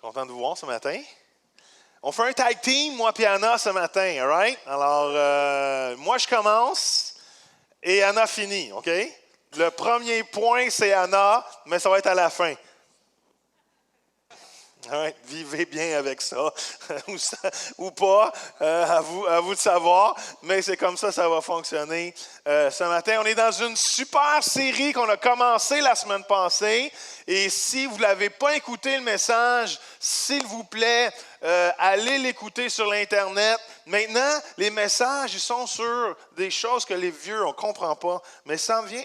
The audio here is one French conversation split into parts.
Content de vous voir ce matin. On fait un tag team, moi et Anna, ce matin, all right? Alors, moi, je commence et Anna finit, OK? Le premier point, c'est Anna, mais ça va être à la fin. Ouais, vivez bien avec ça, ou pas, à vous de savoir, mais c'est comme ça va fonctionner ce matin. On est dans une super série qu'on a commencé la semaine passée, et si vous ne l'avez pas écouté le message, s'il vous plaît, allez l'écouter sur l'Internet. Maintenant, les messages, ils sont sur des choses que les vieux, on ne comprend pas, mais ça vient,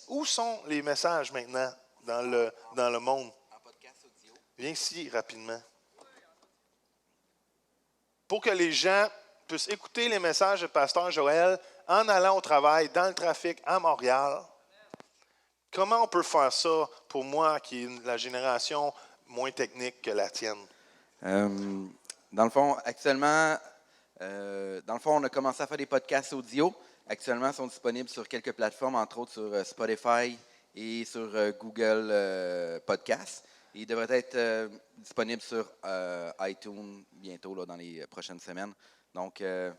où sont les messages maintenant dans le monde? Viens ici rapidement. Pour que les gens puissent écouter les messages de Pasteur Joël en allant au travail, dans le trafic à Montréal. Comment on peut faire ça pour moi, qui est la génération moins technique que la tienne? Dans le fond, actuellement, on a commencé à faire des podcasts audio. Actuellement, ils sont disponibles sur quelques plateformes, entre autres sur Spotify et sur Google Podcasts. Il devrait être disponible sur iTunes bientôt, là, dans les prochaines semaines. Donc, peu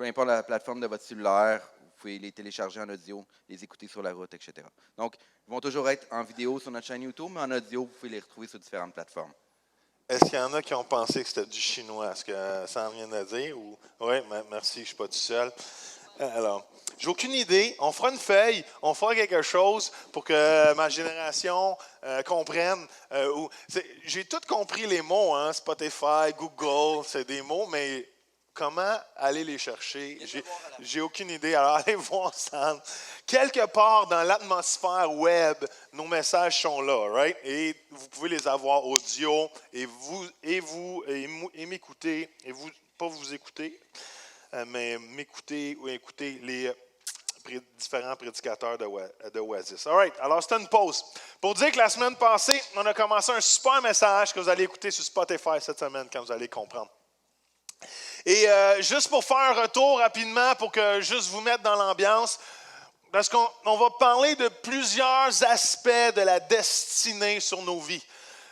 importe la plateforme de votre cellulaire, vous pouvez les télécharger en audio, les écouter sur la route, etc. Donc, ils vont toujours être en vidéo sur notre chaîne YouTube, mais en audio, vous pouvez les retrouver sur différentes plateformes. Est-ce qu'il y en a qui ont pensé que c'était du chinois? Est-ce que ça en vient de dire? Oui, merci, je ne suis pas tout seul. Alors, j'ai aucune idée. On fera une feuille, on fera quelque chose pour que ma génération comprenne. J'ai tout compris les mots, hein, Spotify, Google, c'est des mots, mais comment aller les chercher? J'ai aucune idée. Alors, allez voir ça. Quelque part dans l'atmosphère web, nos messages sont là, right? Et vous pouvez les avoir audio et m'écouter, et vous, pas vous écouter, mais m'écouter ou écouter les différents prédicateurs de Oasis. All right, alors c'était une pause. Pour dire que la semaine passée, on a commencé un super message que vous allez écouter sur Spotify cette semaine quand vous allez comprendre. Et juste pour faire un retour rapidement, pour que juste vous mettre dans l'ambiance, parce qu'on va parler de plusieurs aspects de la destinée sur nos vies.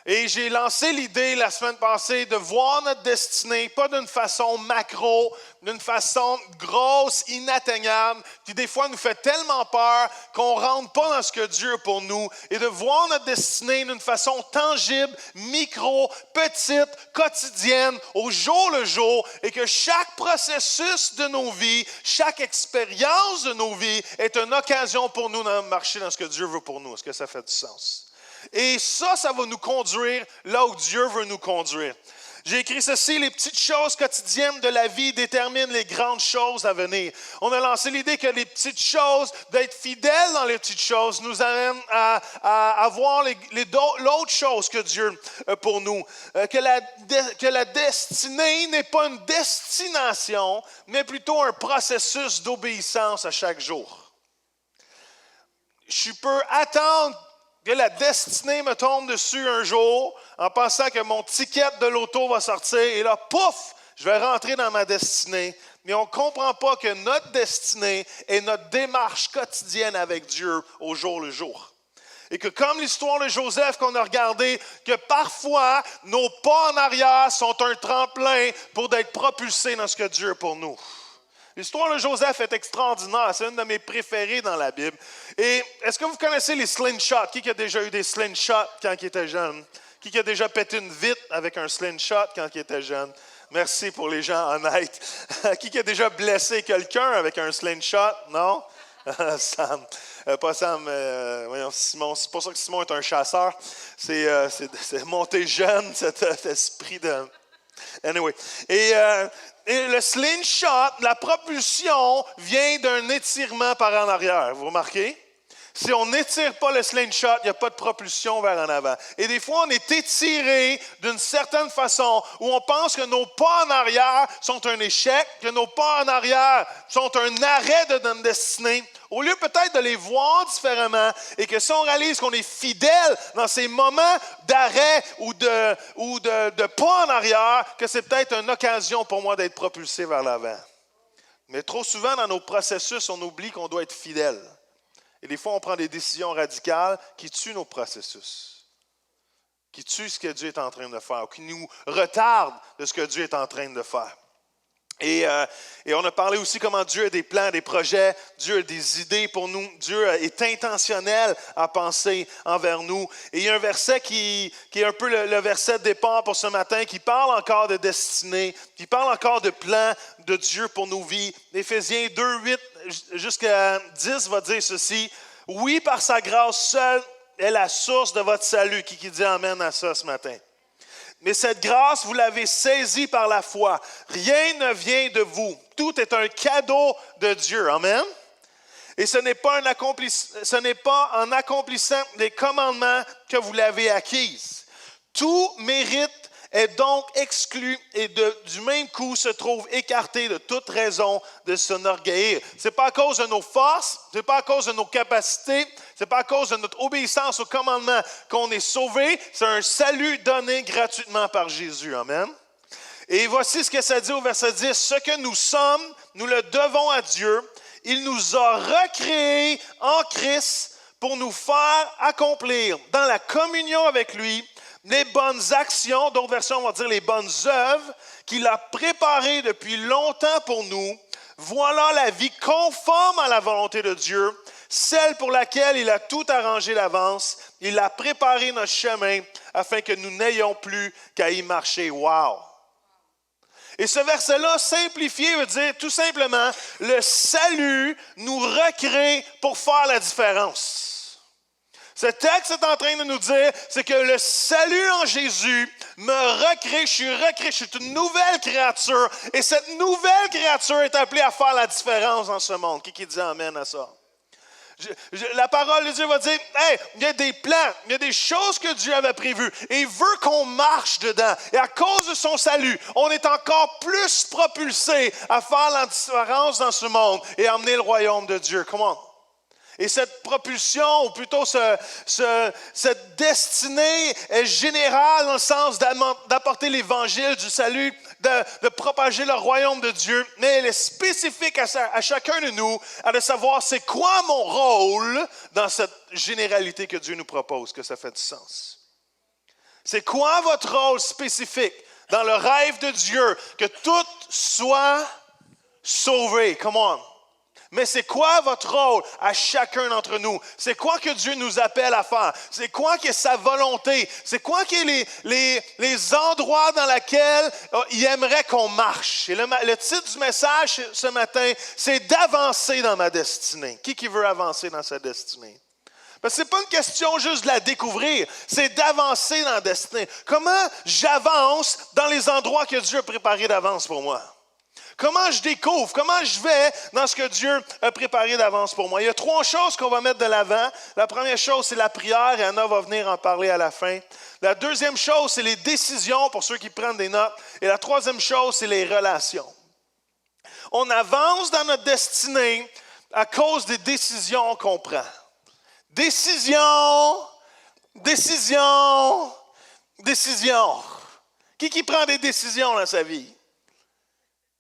Et j'ai lancé l'idée la semaine passée de voir notre destinée, pas d'une façon macro, d'une façon grosse, inatteignable, qui des fois nous fait tellement peur qu'on ne rentre pas dans ce que Dieu a pour nous, et de voir notre destinée d'une façon tangible, micro, petite, quotidienne, au jour le jour, et que chaque processus de nos vies, chaque expérience de nos vies est une occasion pour nous de marcher dans ce que Dieu veut pour nous. Est-ce que ça fait du sens? Et ça va nous conduire là où Dieu veut nous conduire. J'ai écrit ceci: les petites choses quotidiennes de la vie déterminent les grandes choses à venir. On a lancé l'idée que les petites choses, d'être fidèles dans les petites choses, nous amènent à voir l'autre chose que Dieu a pour nous. Que la destinée n'est pas une destination, mais plutôt un processus d'obéissance à chaque jour. Je peux attendre que la destinée me tombe dessus un jour en pensant que mon ticket de l'auto va sortir et là, pouf, je vais rentrer dans ma destinée. Mais on ne comprend pas que notre destinée est notre démarche quotidienne avec Dieu au jour le jour. Et que comme l'histoire de Joseph qu'on a regardé, que parfois nos pas en arrière sont un tremplin pour être propulsés dans ce que Dieu a pour nous. L'histoire de Joseph est extraordinaire. C'est une de mes préférées dans la Bible. Et est-ce que vous connaissez les slingshots? Qui a déjà eu des slingshots quand il était jeune? Qui a déjà pété une vitre avec un slingshot quand il était jeune? Merci pour les gens honnêtes. Qui a déjà blessé quelqu'un avec un slingshot? Non? Sam. Pas Sam, voyons, Simon. C'est pour ça que Simon est un chasseur. C'est monté jeune, cet esprit de... Anyway. Et le slingshot, la propulsion vient d'un étirement par en arrière. Vous remarquez? Si on n'étire pas le slingshot, il n'y a pas de propulsion vers en avant. Et des fois, on est étiré d'une certaine façon où on pense que nos pas en arrière sont un échec, que nos pas en arrière sont un arrêt de notre destinée. Au lieu peut-être de les voir différemment et que si on réalise qu'on est fidèle dans ces moments d'arrêt ou de pas en arrière, que c'est peut-être une occasion pour moi d'être propulsé vers l'avant. Mais trop souvent, dans nos processus, on oublie qu'on doit être fidèle. Et des fois, on prend des décisions radicales qui tuent nos processus. qui tue ce que Dieu est en train de faire, ou qui nous retarde de ce que Dieu est en train de faire. Et on a parlé aussi comment Dieu a des plans, des projets, Dieu a des idées pour nous, Dieu est intentionnel à penser envers nous. Et il y a un verset qui est un peu le verset de départ pour ce matin, qui parle encore de destinée, qui parle encore de plan de Dieu pour nos vies. Éphésiens 2, 8 jusqu'à 10 va dire ceci: « Oui, par sa grâce seule est la source de votre salut. » Qui dit amen à ça ce matin? Mais cette grâce, vous l'avez saisie par la foi. Rien ne vient de vous. Tout est un cadeau de Dieu. Amen. Et ce n'est pas en accomplissant les commandements que vous l'avez acquise. Tout mérite est donc exclu et du même coup se trouve écarté de toute raison de s'enorgueillir. Ce n'est pas à cause de nos forces, ce n'est pas à cause de nos capacités, ce n'est pas à cause de notre obéissance au commandement qu'on est sauvé, c'est un salut donné gratuitement par Jésus. Amen. Et voici ce que ça dit au verset 10. « Ce que nous sommes, nous le devons à Dieu. Il nous a recréés en Christ pour nous faire accomplir dans la communion avec lui les bonnes actions, d'autres versions vont dire les bonnes œuvres, qu'il a préparées depuis longtemps pour nous. Voilà la vie conforme à la volonté de Dieu, celle pour laquelle il a tout arrangé d'avance. Il a préparé notre chemin afin que nous n'ayons plus qu'à y marcher. » Wow! Et ce verset-là, simplifié, veut dire tout simplement, le salut nous recrée pour faire la différence. Ce texte est en train de nous dire, c'est que le salut en Jésus me recrée, je suis une nouvelle créature. Et cette nouvelle créature est appelée à faire la différence dans ce monde. Qui dit amen à ça? La parole de Dieu va dire, hey, il y a des plans, il y a des choses que Dieu avait prévues. Et il veut qu'on marche dedans. Et à cause de son salut, on est encore plus propulsé à faire la différence dans ce monde et à emmener le royaume de Dieu. Comment? Et cette propulsion, ou plutôt cette destinée est générale dans le sens d'apporter l'évangile du salut, de propager le royaume de Dieu, mais elle est spécifique à chacun de nous, à de savoir c'est quoi mon rôle dans cette généralité que Dieu nous propose, que ça fait du sens. C'est quoi votre rôle spécifique dans le rêve de Dieu, que tout soit sauvé? Come on! Mais c'est quoi votre rôle à chacun d'entre nous? C'est quoi que Dieu nous appelle à faire? C'est quoi qui est sa volonté? C'est quoi qui est les endroits dans lesquels il aimerait qu'on marche? Et le titre du message ce matin, c'est d'avancer dans ma destinée. Qui veut avancer dans sa destinée? Parce que ce n'est pas une question juste de la découvrir, c'est d'avancer dans la destinée. Comment j'avance dans les endroits que Dieu a préparés d'avance pour moi? Comment je découvre? Comment je vais dans ce que Dieu a préparé d'avance pour moi? Il y a 3 choses qu'on va mettre de l'avant. La première chose, c'est la prière, et Anna va venir en parler à la fin. La deuxième chose, c'est les décisions, pour ceux qui prennent des notes. Et la troisième chose, c'est les relations. On avance dans notre destinée à cause des décisions qu'on prend. Décision. Qui prend des décisions dans sa vie?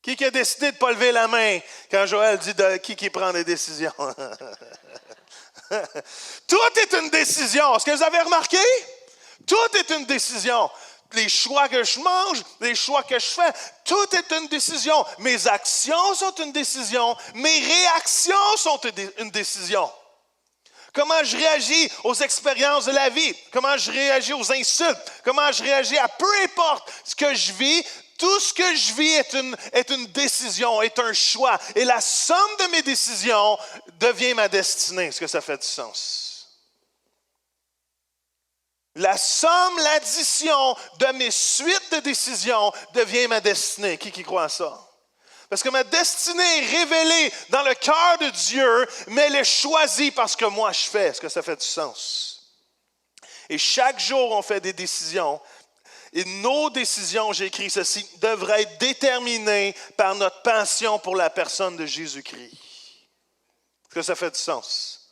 Qui a décidé de ne pas lever la main quand Joël dit qui prend des décisions? Tout est une décision. Est-ce que vous avez remarqué? Tout est une décision. Les choix que je mange, les choix que je fais, tout est une décision. Mes actions sont une décision. Mes réactions sont une décision. Comment je réagis aux expériences de la vie? Comment je réagis aux insultes? Comment je réagis à peu importe ce que je vis? Tout ce que je vis est une décision, est un choix. Et la somme de mes décisions devient ma destinée. Est-ce que ça fait du sens? La somme, l'addition de mes suites de décisions devient ma destinée. Qui croit à ça? Parce que ma destinée est révélée dans le cœur de Dieu, mais elle est choisie parce que moi je fais. Est-ce que ça fait du sens? Et chaque jour, on fait des décisions. Et nos décisions, j'ai écrit ceci, devraient être déterminées par notre passion pour la personne de Jésus-Christ. Est-ce que ça fait du sens?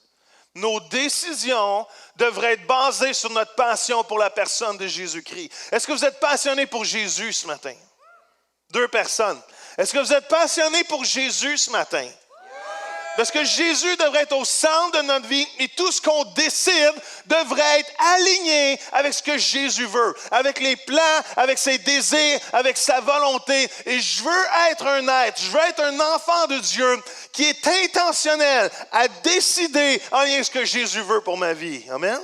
Nos décisions devraient être basées sur notre passion pour la personne de Jésus-Christ. Est-ce que vous êtes passionné pour Jésus ce matin? 2 personnes. Est-ce que vous êtes passionné pour Jésus ce matin? Parce que Jésus devrait être au centre de notre vie et tout ce qu'on décide devrait être aligné avec ce que Jésus veut, avec les plans, avec ses désirs, avec sa volonté. Et je veux être un enfant de Dieu qui est intentionnel à décider en lien avec ce que Jésus veut pour ma vie. Amen?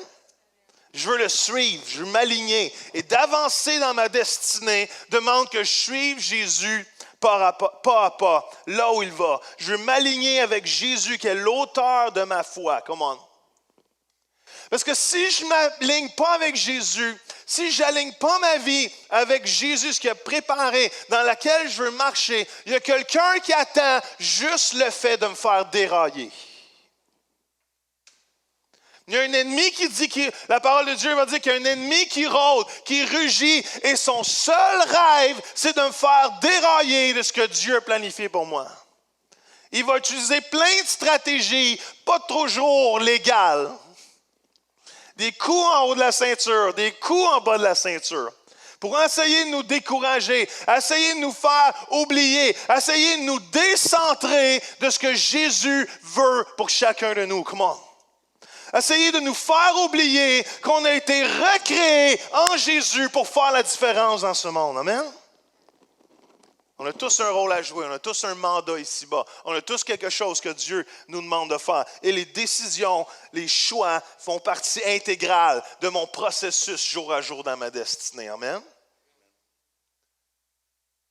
Je veux le suivre, je veux m'aligner et d'avancer dans ma destinée demande que je suive Jésus pas à pas, là où il va. Je veux m'aligner avec Jésus qui est l'auteur de ma foi. Come on. Parce que si je ne m'aligne pas avec Jésus, si je n'aligne pas ma vie avec Jésus, ce qu'il a préparé, dans laquelle je veux marcher, il y a quelqu'un qui attend juste le fait de me faire dérailler. Il y a un ennemi qui dit, la parole de Dieu va dire qu'il y a un ennemi qui rôde, qui rugit, et son seul rêve, c'est de me faire dérailler de ce que Dieu a planifié pour moi. Il va utiliser plein de stratégies, pas toujours légales. Des coups en haut de la ceinture, des coups en bas de la ceinture, pour essayer de nous décourager, essayer de nous faire oublier, essayer de nous décentrer de ce que Jésus veut pour chacun de nous. Come on. Essayer de nous faire oublier qu'on a été recréés en Jésus pour faire la différence dans ce monde. Amen? On a tous un rôle à jouer, on a tous un mandat ici-bas. On a tous quelque chose que Dieu nous demande de faire. Et les décisions, les choix font partie intégrale de mon processus jour à jour dans ma destinée. Amen?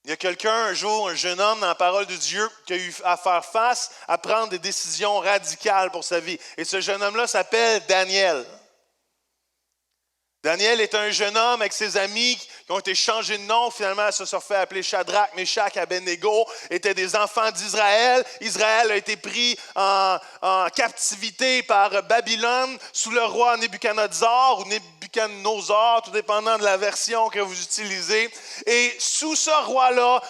Il y a quelqu'un un jour, un jeune homme dans la parole de Dieu qui a eu à faire face à prendre des décisions radicales pour sa vie. Et ce jeune homme-là s'appelle Daniel. Daniel est un jeune homme avec ses amis qui ont été changés de nom. Finalement, se sont fait appeler Shadrach, Meshach, Abednego, étaient des enfants d'Israël. Israël a été pris en captivité par Babylone sous le roi Nebuchadnezzar ou Nebuchadnezzar, tout dépendant de la version que vous utilisez. Et sous ce roi-là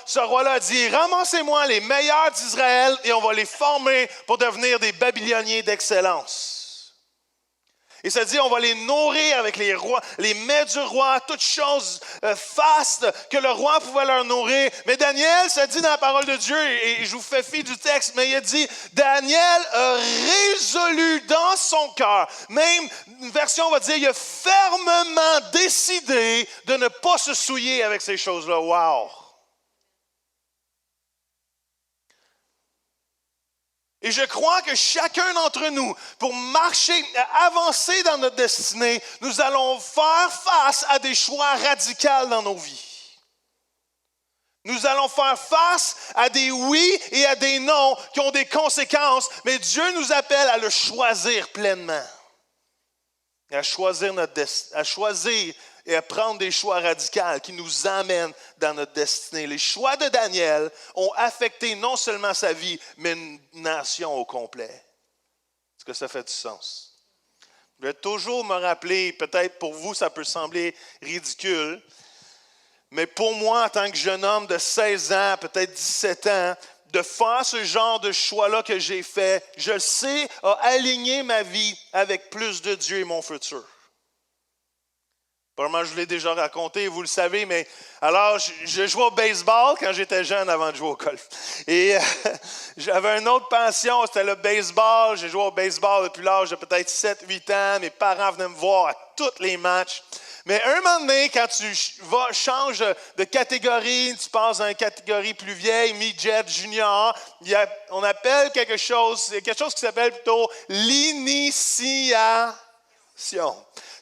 a dit, ramassez-moi les meilleurs d'Israël et on va les former pour devenir des Babyloniens d'excellence. Et ça dit, on va les nourrir avec les rois, les mets du roi, toutes choses fastes que le roi pouvait leur nourrir. Mais Daniel, ça dit dans la parole de Dieu, et je vous fais fi du texte, mais il a dit, Daniel a résolu dans son cœur, même une version va dire, il a fermement décidé de ne pas se souiller avec ces choses-là. Wow! Et je crois que chacun d'entre nous, pour marcher, avancer dans notre destinée, nous allons faire face à des choix radicaux dans nos vies. Nous allons faire face à des oui et à des non qui ont des conséquences, mais Dieu nous appelle à le choisir pleinement. À choisir et à prendre des choix radicaux qui nous amènent dans notre destinée. Les choix de Daniel ont affecté non seulement sa vie, mais une nation au complet. Est-ce que ça fait du sens? Je vais toujours me rappeler, peut-être pour vous ça peut sembler ridicule, mais pour moi en tant que jeune homme de 16 ans, peut-être 17 ans, de faire ce genre de choix-là que j'ai fait, je le sais, a aligné ma vie avec plus de Dieu et mon futur. Probablement, je vous l'ai déjà raconté, vous le savez, mais alors, je jouais au baseball quand j'étais jeune avant de jouer au golf. Et j'avais une autre passion, c'était le baseball. J'ai joué au baseball depuis l'âge de peut-être 7-8 ans. Mes parents venaient me voir à tous les matchs. Mais un moment donné, quand tu changes de catégorie, tu passes dans une catégorie plus vieille, midget, junior, on appelle quelque chose qui s'appelle plutôt l'initiation.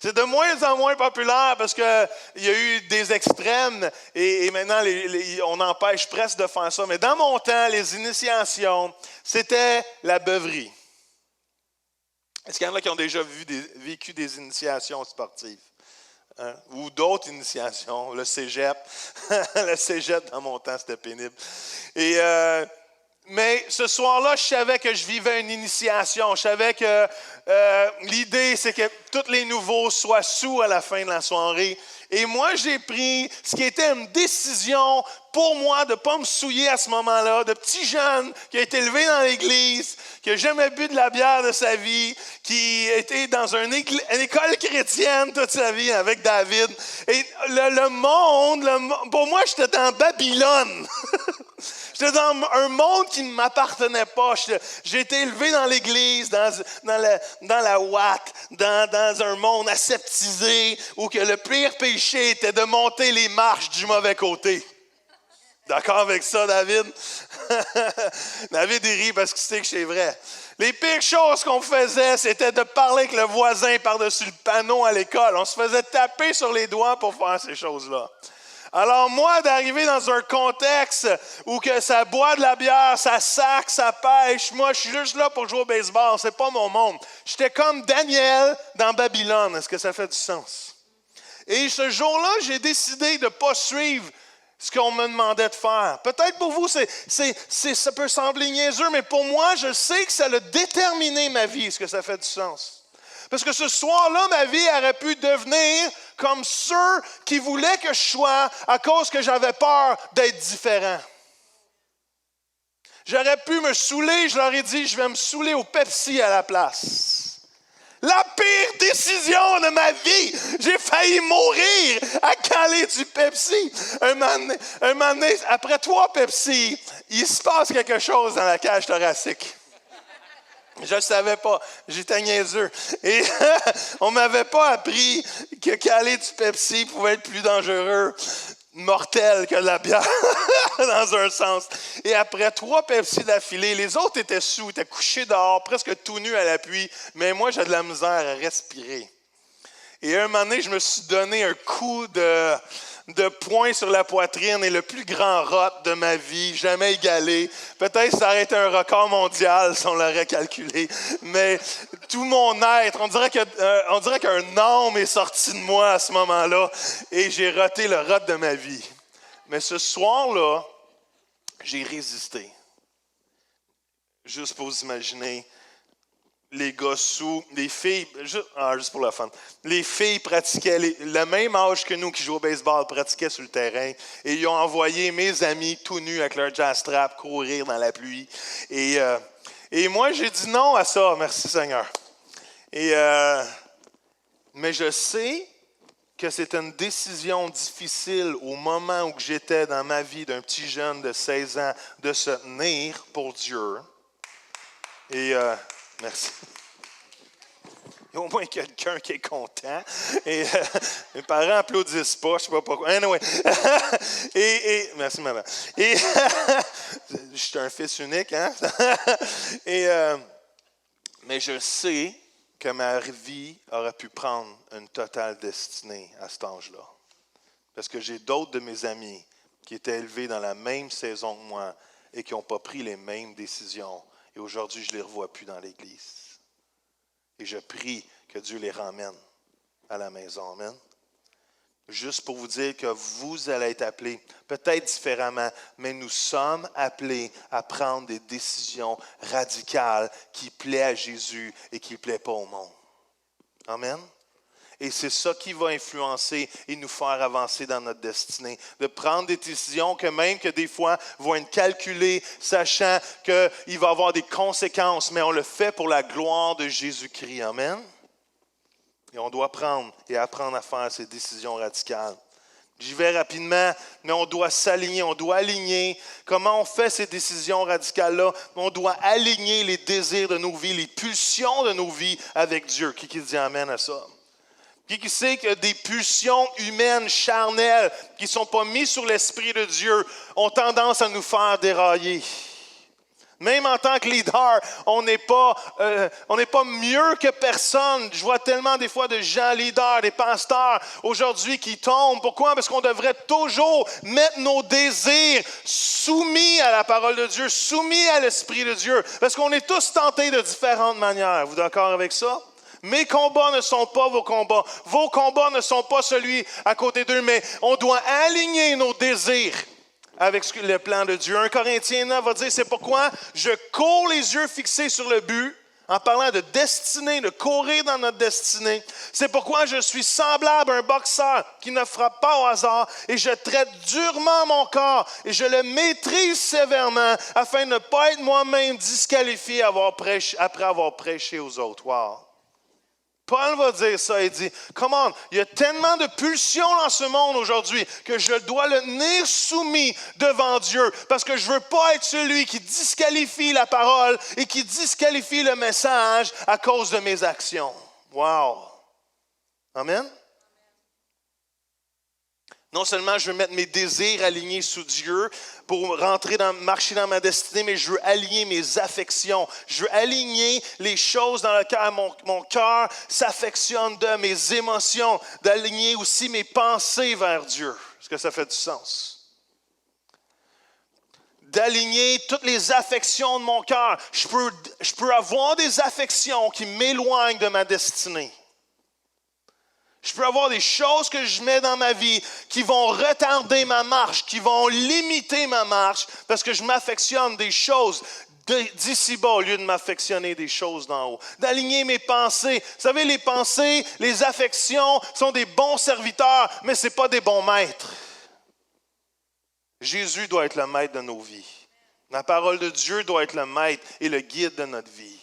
C'est de moins en moins populaire parce qu'il y a eu des extrêmes et maintenant on empêche presque de faire ça. Mais dans mon temps, les initiations, c'était la beuverie. Est-ce qu'il y en a qui ont déjà vécu des initiations sportives? Hein? Ou d'autres initiations, le cégep. Le cégep, dans mon temps, c'était pénible. Mais ce soir-là, je savais que je vivais une initiation. Je savais que l'idée, c'est que tous les nouveaux soient sous à la fin de la soirée. Et moi, j'ai pris ce qui était une décision pour moi de ne pas me souiller à ce moment-là, de petit jeune qui a été élevé dans l'église, qui n'a jamais bu de la bière de sa vie, qui était dans une école chrétienne toute sa vie avec David. Et le monde, pour moi, j'étais dans Babylone. J'étais dans un monde qui ne m'appartenait pas. J'ai été élevé dans l'Église, dans la ouate, dans un monde aseptisé où que le pire péché était de monter les marches du mauvais côté. D'accord avec ça, David? David, il rit parce qu'il sait que c'est vrai. Les pires choses qu'on faisait, c'était de parler avec le voisin par-dessus le panneau à l'école. On se faisait taper sur les doigts pour faire ces choses-là. Alors moi, d'arriver dans un contexte où que ça boit de la bière, ça sac, ça pêche, moi, je suis juste là pour jouer au baseball. C'est pas mon monde. J'étais comme Daniel dans Babylone. Est-ce que ça fait du sens? Et ce jour-là, j'ai décidé de ne pas suivre ce qu'on me demandait de faire. Peut-être pour vous, ça peut sembler niaiseux, mais pour moi, je sais que ça a déterminé ma vie. Est-ce que ça fait du sens? Parce que ce soir-là, ma vie aurait pu devenir comme ceux qui voulaient que je sois à cause que j'avais peur d'être différent. J'aurais pu me saouler, je leur ai dit, je vais me saouler au Pepsi à la place. La pire décision de ma vie. J'ai failli mourir à caler du Pepsi. Un moment donné, après 3 Pepsi, il se passe quelque chose dans la cage thoracique. Je ne le savais pas. J'étais niaiseux. Et on ne m'avait pas appris que caler du Pepsi pouvait être plus dangereux, mortel que la bière, dans un sens. Et après 3 Pepsi d'affilée, les autres étaient sous, étaient couchés dehors, presque tout nus à l'appui, mais moi, j'ai de la misère à respirer. Et un moment donné, je me suis donné un coup de poing sur la poitrine et le plus grand rot de ma vie, jamais égalé. Peut-être ça aurait été un record mondial si on l'aurait calculé. Mais tout mon être, on dirait qu'un âme est sorti de moi à ce moment-là et j'ai roté le rot de ma vie. Mais ce soir-là, j'ai résisté. Juste pour vous imaginer, les gars sous, les filles, juste pour le fun, les filles pratiquaient, le même âge que nous qui jouent au baseball, pratiquaient sur le terrain et ils ont envoyé mes amis tout nus avec leur jazz strap courir dans la pluie. Et moi, j'ai dit non à ça, merci Seigneur. Mais je sais que c'est une décision difficile au moment où j'étais dans ma vie d'un petit jeune de 16 ans de se tenir pour Dieu. Et merci. Il y a au moins quelqu'un qui est content. Et mes parents applaudissent pas, je ne sais pas pourquoi. Anyway. Merci maman. Et je suis un fils unique, hein? Mais je sais que ma vie aurait pu prendre une totale destinée à cet âge-là. Parce que j'ai d'autres de mes amis qui étaient élevés dans la même saison que moi et qui n'ont pas pris les mêmes décisions. Et aujourd'hui, je ne les revois plus dans l'Église. Et je prie que Dieu les ramène à la maison. Amen. Juste pour vous dire que vous allez être appelés, peut-être différemment, mais nous sommes appelés à prendre des décisions radicales qui plaisent à Jésus et qui ne plaisent pas au monde. Amen. Et c'est ça qui va influencer et nous faire avancer dans notre destinée. De prendre des décisions que même que des fois vont être calculées, sachant qu'il va y avoir des conséquences, mais on le fait pour la gloire de Jésus-Christ. Amen. Et on doit prendre et apprendre à faire ces décisions radicales. J'y vais rapidement, mais on doit s'aligner, on doit aligner. Comment on fait ces décisions radicales-là? On doit aligner les désirs de nos vies, les pulsions de nos vies avec Dieu. Qui dit amen à ça? Qui sait que des pulsions humaines, charnelles, qui ne sont pas mises sur l'Esprit de Dieu, ont tendance à nous faire dérailler. Même en tant que leader, on n'est pas mieux que personne. Je vois tellement des fois de gens leaders, des pasteurs aujourd'hui qui tombent. Pourquoi? Parce qu'on devrait toujours mettre nos désirs soumis à la parole de Dieu, soumis à l'Esprit de Dieu. Parce qu'on est tous tentés de différentes manières. Vous êtes d'accord avec ça? Mes combats ne sont pas vos combats. Vos combats ne sont pas celui à côté d'eux, mais on doit aligner nos désirs avec le plan de Dieu. 1 Corinthiens 9 va dire, c'est pourquoi je cours les yeux fixés sur le but, en parlant de destinée, de courir dans notre destinée. C'est pourquoi je suis semblable à un boxeur qui ne frappe pas au hasard et je traite durement mon corps et je le maîtrise sévèrement afin de ne pas être moi-même disqualifié après avoir prêché aux autres. Wow! Paul va dire ça, il dit, come on, il y a tellement de pulsions dans ce monde aujourd'hui que je dois le tenir soumis devant Dieu parce que je ne veux pas être celui qui disqualifie la parole et qui disqualifie le message à cause de mes actions. Wow! Amen? Non seulement je veux mettre mes désirs alignés sous Dieu pour marcher dans ma destinée, mais je veux aligner mes affections. Je veux aligner les choses dans le cœur. Mon cœur s'affectionne de mes émotions, d'aligner aussi mes pensées vers Dieu. Est-ce que ça fait du sens? D'aligner toutes les affections de mon cœur. Je peux avoir des affections qui m'éloignent de ma destinée. Je peux avoir des choses que je mets dans ma vie qui vont retarder ma marche, qui vont limiter ma marche parce que je m'affectionne des choses d'ici-bas au lieu de m'affectionner des choses d'en haut. D'aligner mes pensées. Vous savez, les pensées, les affections sont des bons serviteurs, mais ce n'est pas des bons maîtres. Jésus doit être le maître de nos vies. La parole de Dieu doit être le maître et le guide de notre vie.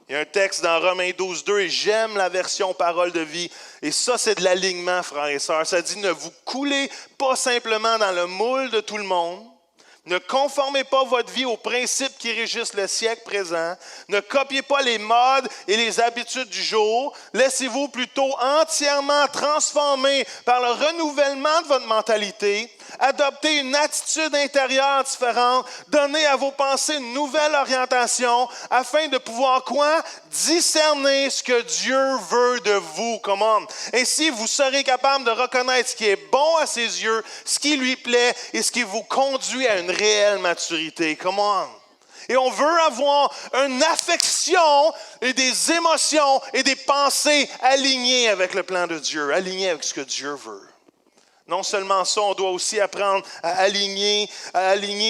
Il y a un texte dans Romains 12:2 et j'aime la version parole de vie. Et ça, c'est de l'alignement, frères et sœurs. Ça dit, ne vous coulez pas simplement dans le moule de tout le monde. Ne conformez pas votre vie aux principes qui régissent le siècle présent. Ne copiez pas les modes et les habitudes du jour. Laissez-vous plutôt entièrement transformer par le renouvellement de votre mentalité. Adoptez une attitude intérieure différente. Donnez à vos pensées une nouvelle orientation afin de pouvoir quoi? Discerner ce que Dieu veut de vous. Comment? Ainsi, vous serez capable de reconnaître ce qui est bon à ses yeux, ce qui lui plaît et ce qui vous conduit à une réelle maturité. Comment? Et on veut avoir une affection et des émotions et des pensées alignées avec le plan de Dieu, alignées avec ce que Dieu veut. Non seulement ça, on doit aussi apprendre à aligner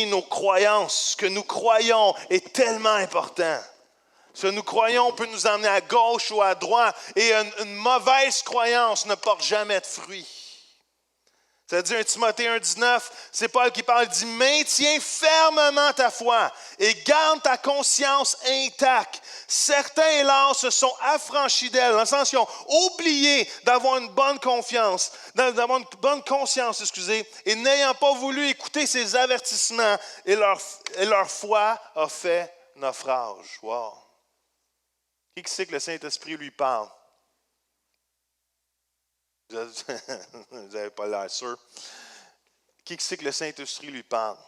nos croyances. Ce que nous croyons est tellement important. Ce que nous croyons peut nous emmener à gauche ou à droite. Et une mauvaise croyance ne porte jamais de fruit. Ça dit 1 Timothée 1,19, c'est Paul qui parle, il dit « Maintiens fermement ta foi et garde ta conscience intacte. Certains, hélas, se sont affranchis d'elle, dans le sens qu'ils ont oublié d'avoir une bonne conscience, et n'ayant pas voulu écouter ses avertissements, et leur foi a fait naufrage. » Wow! Qui sait que le Saint-Esprit lui parle? Vous n'avez pas l'air sûr. Qui sait que le Saint-Esprit lui parle?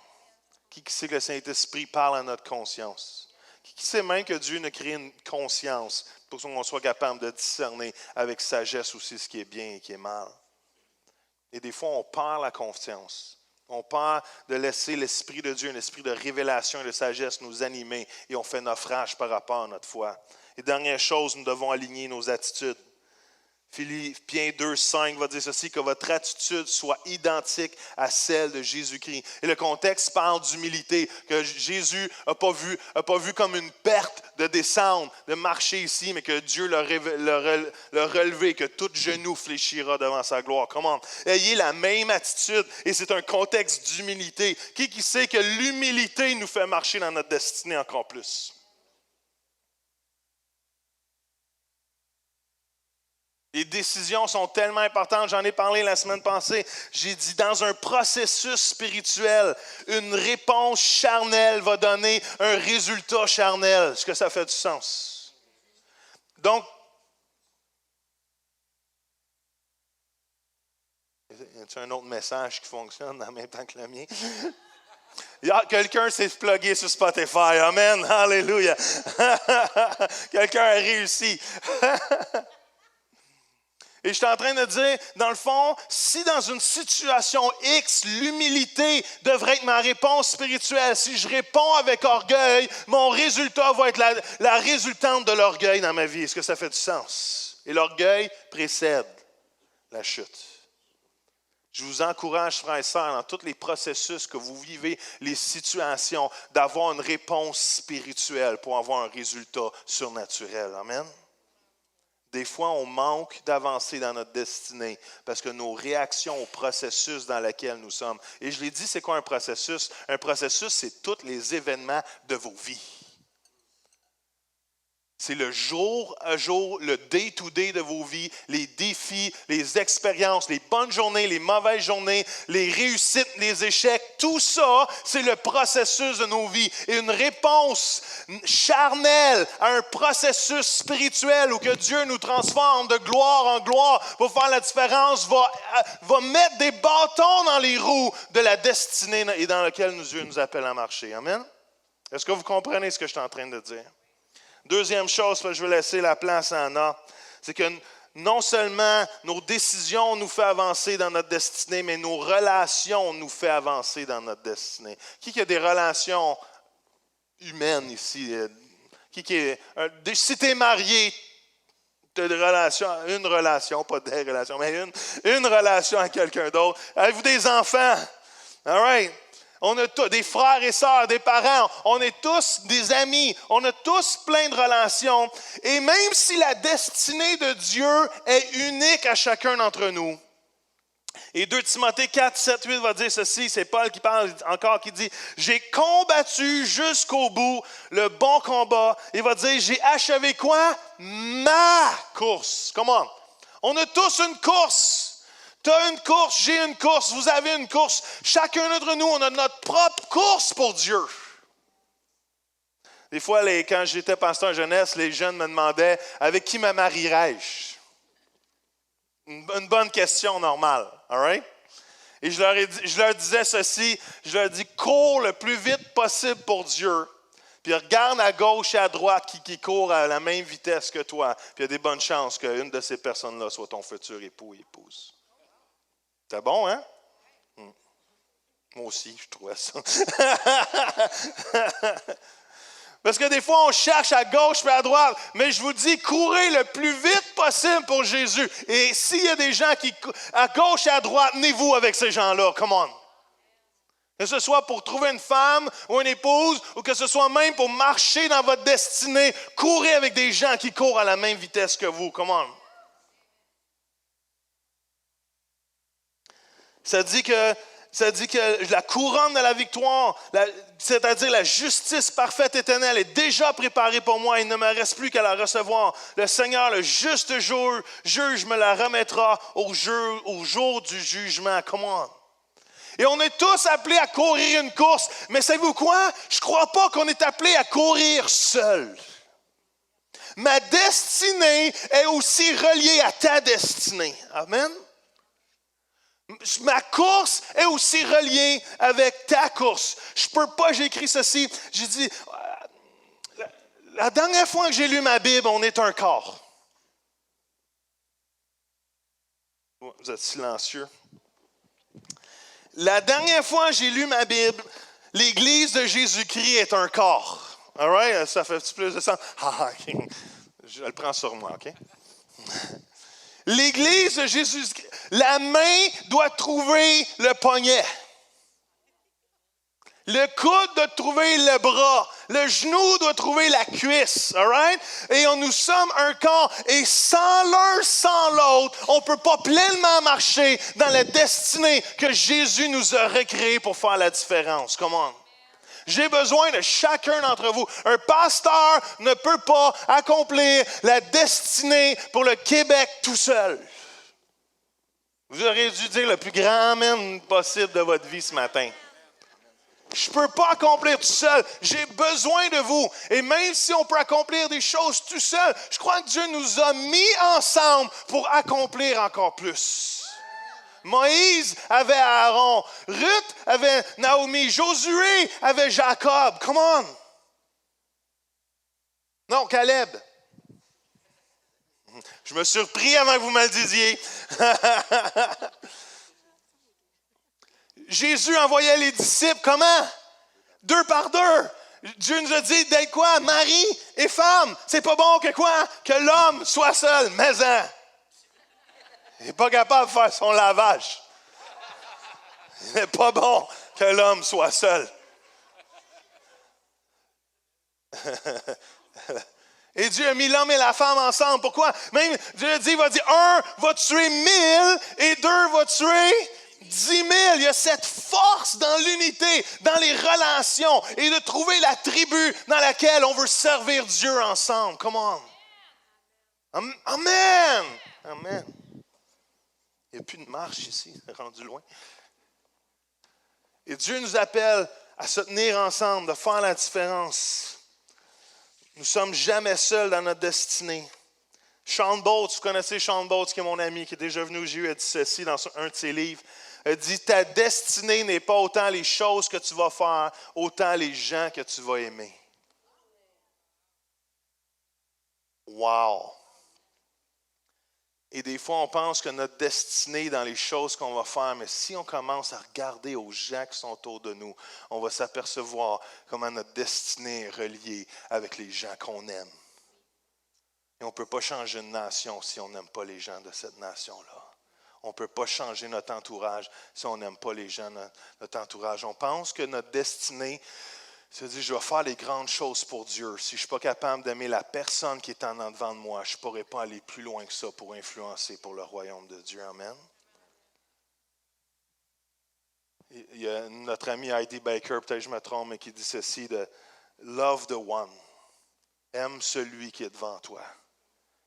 Qui sait que le Saint-Esprit parle à notre conscience? Qui sait même que Dieu nous crée une conscience pour qu'on soit capable de discerner avec sagesse aussi ce qui est bien et qui est mal? Et des fois, on perd la confiance. On perd de laisser l'Esprit de Dieu, un esprit de révélation et de sagesse nous animer et on fait naufrage par rapport à notre foi. Et dernière chose, nous devons aligner nos attitudes. Philippiens 2,5 va dire ceci, que votre attitude soit identique à celle de Jésus-Christ. Et le contexte parle d'humilité, que Jésus n'a pas vu comme une perte de descendre, de marcher ici, mais que Dieu l'a relevé, que tout genou fléchira devant sa gloire. Comment? Ayez la même attitude, et c'est un contexte d'humilité. Qui sait que l'humilité nous fait marcher dans notre destinée encore plus? Les décisions sont tellement importantes, j'en ai parlé la semaine passée. J'ai dit, dans un processus spirituel, une réponse charnelle va donner un résultat charnel. Est-ce que ça fait du sens? Donc, y a-t-il un autre message qui fonctionne en même temps que le mien? Quelqu'un s'est plugué sur Spotify. Amen. Alléluia. Quelqu'un a réussi. Et je suis en train de dire, dans le fond, si dans une situation X, l'humilité devrait être ma réponse spirituelle, si je réponds avec orgueil, mon résultat va être la résultante de l'orgueil dans ma vie. Est-ce que ça fait du sens? Et l'orgueil précède la chute. Je vous encourage, frères et sœurs, dans tous les processus que vous vivez, les situations, d'avoir une réponse spirituelle pour avoir un résultat surnaturel. Amen? Des fois, on manque d'avancer dans notre destinée parce que nos réactions au processus dans lequel nous sommes. Et je l'ai dit, c'est quoi un processus? Un processus, c'est tous les événements de vos vies. C'est le jour à jour, le day-to-day de vos vies, les défis, les expériences, les bonnes journées, les mauvaises journées, les réussites, les échecs. Tout ça, c'est le processus de nos vies. Et une réponse charnelle à un processus spirituel où que Dieu nous transforme de gloire en gloire pour faire la différence, va mettre des bâtons dans les roues de la destinée et dans laquelle Dieu nous appelle à marcher. Amen? Est-ce que vous comprenez ce que je suis en train de dire? Deuxième chose, je vais laisser la place à Anna, c'est que non seulement nos décisions nous font avancer dans notre destinée, mais nos relations nous font avancer dans notre destinée. Qui a des relations humaines ici? Si tu es marié, tu as une relation, pas des relations, mais une relation à quelqu'un d'autre. Avez-vous des enfants? All right. On a tous des frères et sœurs, des parents, on est tous des amis, on a tous plein de relations. Et même si la destinée de Dieu est unique à chacun d'entre nous, et 2 Timothée 4, 7, 8 va dire ceci, c'est Paul qui parle encore, qui dit « J'ai combattu jusqu'au bout le bon combat. » Il va dire « J'ai achevé quoi? Ma course. » Comment? On a tous une course. Tu as une course, j'ai une course, vous avez une course. Chacun d'entre nous, on a notre propre course pour Dieu. Des fois, quand j'étais pasteur jeunesse, les jeunes me demandaient « Avec qui me marierais-je? » Une bonne question normale, all right? Et je leur disais ceci, je leur dis « Cours le plus vite possible pour Dieu. » Puis regarde à gauche et à droite qui court à la même vitesse que toi. Puis il y a des bonnes chances qu'une de ces personnes-là soit ton futur époux ou épouse. C'est bon, hein? Moi aussi, je trouvais ça. Parce que des fois, on cherche à gauche et à droite. Mais je vous dis, courez le plus vite possible pour Jésus. Et s'il y a des gens qui à gauche et à droite, tenez-vous avec ces gens-là. Come on. Que ce soit pour trouver une femme ou une épouse, ou que ce soit même pour marcher dans votre destinée, courez avec des gens qui courent à la même vitesse que vous. Come on. Ça dit que la couronne de la victoire, c'est-à-dire la justice parfaite éternelle, est déjà préparée pour moi. Il ne me reste plus qu'à la recevoir. Le Seigneur, le juste juge, me la remettra au jour du jugement. Come on. Et on est tous appelés à courir une course. Mais savez-vous quoi? Je ne crois pas qu'on est appelé à courir seul. Ma destinée est aussi reliée à ta destinée. Amen. Ma course est aussi reliée avec ta course. Je peux pas, j'ai écrit ceci, j'ai dit, la dernière fois que j'ai lu ma Bible, on est un corps. Vous êtes silencieux. La dernière fois que j'ai lu ma Bible, l'Église de Jésus-Christ est un corps. All right? Ça fait un petit peu plus de sens. Je le prends sur moi, OK? L'Église de Jésus-Christ, la main doit trouver le poignet. Le coude doit trouver le bras. Le genou doit trouver la cuisse. All right? Et nous sommes un corps. Et sans l'un, sans l'autre, on ne peut pas pleinement marcher dans la destinée que Jésus nous a recréée pour faire la différence. Come on. J'ai besoin de chacun d'entre vous. Un pasteur ne peut pas accomplir la destinée pour le Québec tout seul. Vous auriez dû dire le plus grand amen possible de votre vie ce matin. Je ne peux pas accomplir tout seul. J'ai besoin de vous. Et même si on peut accomplir des choses tout seul, je crois que Dieu nous a mis ensemble pour accomplir encore plus. Moïse avait Aaron, Ruth avait Naomi, Josué avait Jacob. Come on! Non, Caleb. Je me suis surpris avant que vous me le disiez. Jésus envoyait les disciples, comment? 2 par 2. Dieu nous a dit d'être quoi? Mari et femme. C'est pas bon que quoi? Que l'homme soit seul, mais il n'est pas capable de faire son lavage. Il n'est pas bon que l'homme soit seul. Et Dieu a mis l'homme et la femme ensemble. Pourquoi? Même Dieu a dit, il va dire, 1 va tuer 1000 et 2 va tuer 10 000, il y a cette force dans l'unité, dans les relations et de trouver la tribu dans laquelle on veut servir Dieu ensemble. Come on. Amen. Amen. Il n'y a plus de marche ici, c'est rendu loin. Et Dieu nous appelle à se tenir ensemble, de faire la différence. Nous ne sommes jamais seuls dans notre destinée. Sean Boltz, vous connaissez Sean Boltz, qui est mon ami, qui est déjà venu au JU, a dit ceci dans un de ses livres. Il dit, ta destinée n'est pas autant les choses que tu vas faire, autant les gens que tu vas aimer. Wow! Et des fois, on pense que notre destinée est dans les choses qu'on va faire, mais si on commence à regarder aux gens qui sont autour de nous, on va s'apercevoir comment notre destinée est reliée avec les gens qu'on aime. Et on ne peut pas changer une nation si on n'aime pas les gens de cette nation-là. On ne peut pas changer notre entourage si on n'aime pas les gens de notre entourage. On pense que notre destinée, se dit, je vais faire les grandes choses pour Dieu. Si je ne suis pas capable d'aimer la personne qui est en devant de moi, je ne pourrai pas aller plus loin que ça pour influencer pour le royaume de Dieu. Amen. Il y a notre ami Heidi Baker, peut-être que je me trompe, mais qui dit ceci, de « Love the one ». Aime celui qui est devant toi.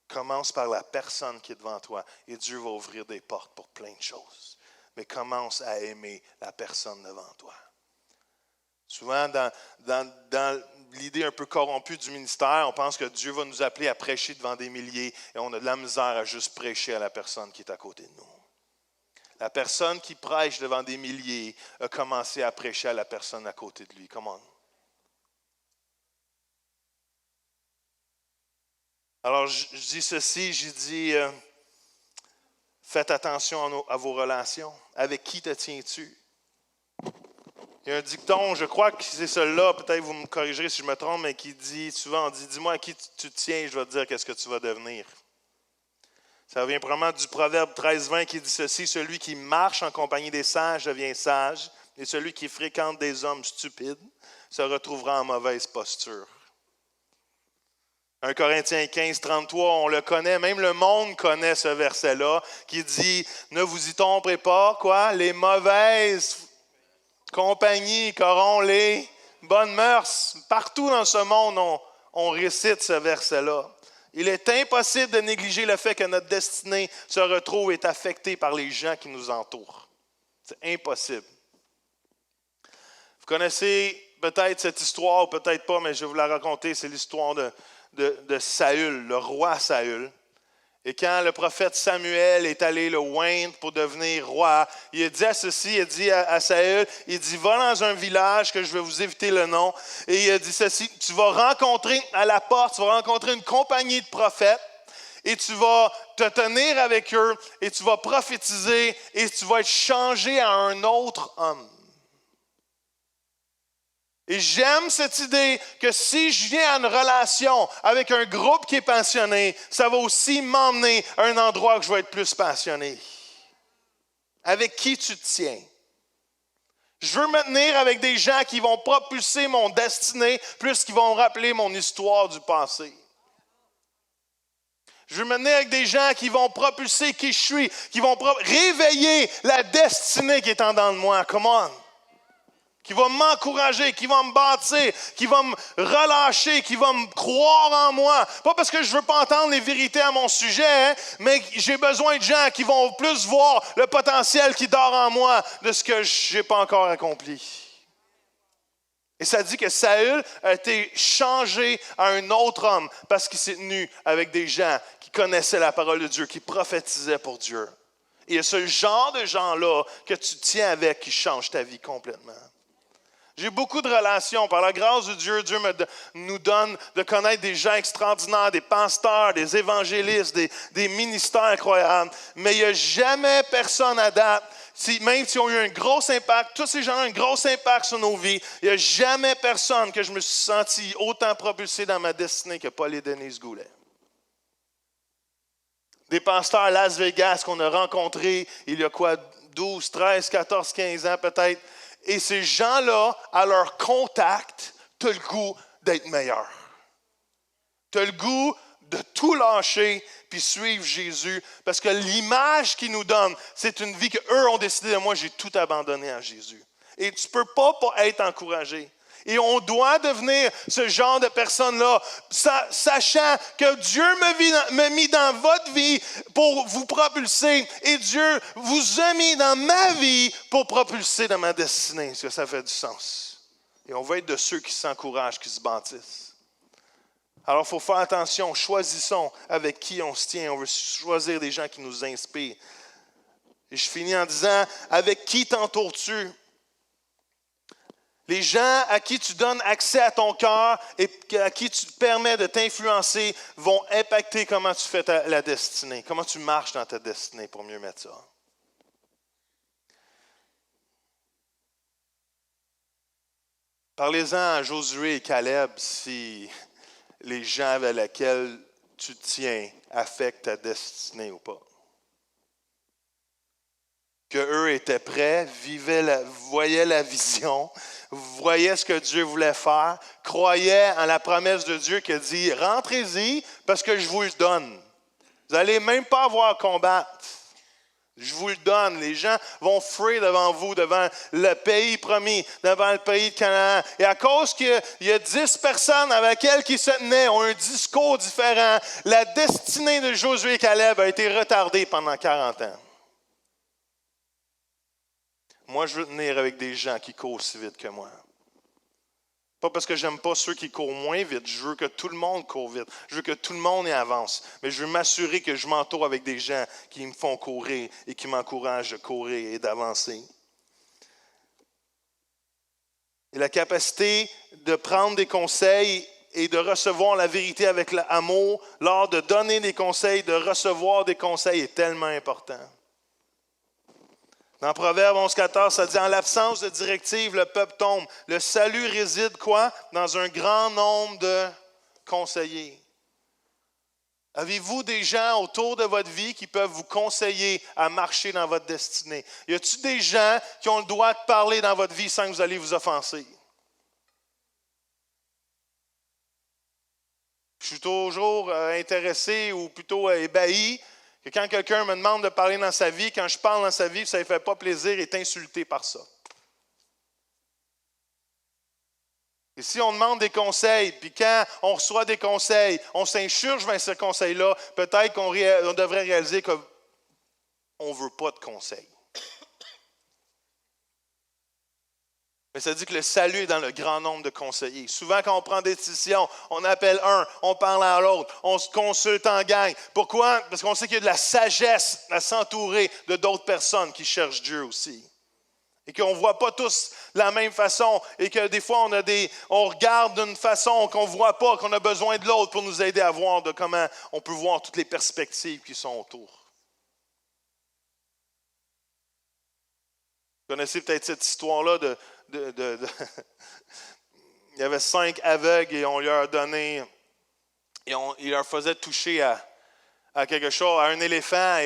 Commence par la personne qui est devant toi et Dieu va ouvrir des portes pour plein de choses. Mais commence à aimer la personne devant toi. Souvent, dans l'idée un peu corrompue du ministère, on pense que Dieu va nous appeler à prêcher devant des milliers et on a de la misère à juste prêcher à la personne qui est à côté de nous. La personne qui prêche devant des milliers a commencé à prêcher à la personne à côté de lui. Come on. Alors, je dis ceci, j'ai dit, faites attention à vos relations. Avec qui te tiens-tu? Il y a un dicton, je crois que c'est celui-là, peut-être vous me corrigerez si je me trompe, mais qui dit souvent, on dit, dis-moi à qui tu te tiens, je vais te dire qu'est-ce que tu vas devenir. Ça vient probablement du Proverbe 13-20 qui dit ceci, celui qui marche en compagnie des sages devient sage, et celui qui fréquente des hommes stupides se retrouvera en mauvaise posture. 1 Corinthiens 15-33, on le connaît, même le monde connaît ce verset-là, qui dit, ne vous y tromperez pas, quoi, les mauvaises compagnies qu'auront les bonnes mœurs. Partout dans ce monde, on récite ce verset-là. Il est impossible de négliger le fait que notre destinée se retrouve et est affectée par les gens qui nous entourent. C'est impossible. Vous connaissez peut-être cette histoire, ou peut-être pas, mais je vais vous la raconter. C'est l'histoire de Saül, le roi Saül. Et quand le prophète Samuel est allé le oindre pour devenir roi, il a dit à ceci, il a dit à Saül, il dit, va dans un village que je vais vous éviter le nom. Et il a dit ceci, tu vas rencontrer à la porte, tu vas rencontrer une compagnie de prophètes et tu vas te tenir avec eux et tu vas prophétiser et tu vas être changé à un autre homme. Et j'aime cette idée que si je viens à une relation avec un groupe qui est passionné, ça va aussi m'emmener à un endroit où je vais être plus passionné. Avec qui tu te tiens? Je veux me tenir avec des gens qui vont propulser mon destinée plus qu'ils vont rappeler mon histoire du passé. Je veux me tenir avec des gens qui vont propulser qui je suis, qui vont réveiller la destinée qui est en dedans de moi. Come on! Qui va m'encourager, qui va me bâtir, qui va me relâcher, qui va me croire en moi. Pas parce que je ne veux pas entendre les vérités à mon sujet, mais j'ai besoin de gens qui vont plus voir le potentiel qui dort en moi de ce que je n'ai pas encore accompli. Et ça dit que Saül a été changé à un autre homme parce qu'il s'est tenu avec des gens qui connaissaient la parole de Dieu, qui prophétisaient pour Dieu. Et il y a ce genre de gens-là que tu tiens avec qui change ta vie complètement. J'ai beaucoup de relations. Par la grâce de Dieu, Dieu nous donne de connaître des gens extraordinaires, des pasteurs, des évangélistes, des ministères incroyables. Mais il n'y a jamais personne à date, même s'ils ont eu un gros impact, tous ces gens ont un gros impact sur nos vies, il n'y a jamais personne que je me suis senti autant propulsé dans ma destinée que Paul et Denise Goulet. Des pasteurs à Las Vegas qu'on a rencontrés il y a 12, 13, 14, 15 ans peut-être. Et ces gens-là, à leur contact, tu as le goût d'être meilleur. Tu as le goût de tout lâcher puis suivre Jésus, parce que l'image qu'ils nous donnent, c'est une vie qu'eux ont décidé de moi, j'ai tout abandonné à Jésus. Et tu ne peux pas être encouragé. Et on doit devenir ce genre de personne-là, sachant que Dieu m'a mis dans votre vie pour vous propulser, et Dieu vous a mis dans ma vie pour propulser dans ma destinée. Est-ce que ça fait du sens? Et on va être de ceux qui s'encouragent, qui se bâtissent. Alors, il faut faire attention, choisissons avec qui on se tient. On veut choisir des gens qui nous inspirent. Et je finis en disant, avec qui t'entoures-tu? Les gens à qui tu donnes accès à ton cœur et à qui tu te permets de t'influencer vont impacter comment tu fais la destinée, comment tu marches dans ta destinée, pour mieux mettre ça. Parlez-en à Josué et Caleb si les gens avec lesquels tu tiens affectent ta destinée ou pas. Qu'eux étaient prêts, voyaient la vision, voyaient ce que Dieu voulait faire, croyaient en la promesse de Dieu qui a dit « Rentrez-y parce que je vous le donne. Vous n'allez même pas avoir à combattre. Je vous le donne. Les gens vont fuir devant vous, devant le pays promis, devant le pays de Canaan. Et à cause qu'il y a 10 personnes avec lesquelles qui se tenaient, ont un discours différent, la destinée de Josué et Caleb a été retardée pendant 40 ans. Moi, je veux tenir avec des gens qui courent aussi vite que moi. Pas parce que j'aime pas ceux qui courent moins vite. Je veux que tout le monde court vite. Je veux que tout le monde y avance. Mais je veux m'assurer que je m'entoure avec des gens qui me font courir et qui m'encouragent de courir et d'avancer. Et la capacité de prendre des conseils et de recevoir la vérité avec l'amour, lors de donner des conseils, de recevoir des conseils est tellement important. Dans Proverbe 11,14, ça dit « En l'absence de directive, le peuple tombe. Le salut réside quoi? Dans un grand nombre de conseillers. » Avez-vous des gens autour de votre vie qui peuvent vous conseiller à marcher dans votre destinée? Y a-t-il des gens qui ont le droit de parler dans votre vie sans que vous allez vous offenser? Je suis toujours intéressé ou plutôt ébahi que quand quelqu'un me demande de parler dans sa vie, quand je parle dans sa vie, ça ne lui fait pas plaisir et est insulté par ça. Et si on demande des conseils, puis quand on reçoit des conseils, on s'insurge vers ce conseil-là, peut-être qu'on devrait réaliser qu'on ne veut pas de conseils. Mais ça dit que le salut est dans le grand nombre de conseillers. Souvent, quand on prend des décisions, on appelle un, on parle à l'autre, on se consulte en gang. Pourquoi? Parce qu'on sait qu'il y a de la sagesse à s'entourer de d'autres personnes qui cherchent Dieu aussi. Et qu'on ne voit pas tous de la même façon. Et que des fois, on regarde d'une façon qu'on ne voit pas, qu'on a besoin de l'autre pour nous aider à voir de comment on peut voir toutes les perspectives qui sont autour. Vous connaissez peut-être cette histoire-là il y avait 5 aveugles et on leur donnait, il leur faisait toucher à quelque chose, à un éléphant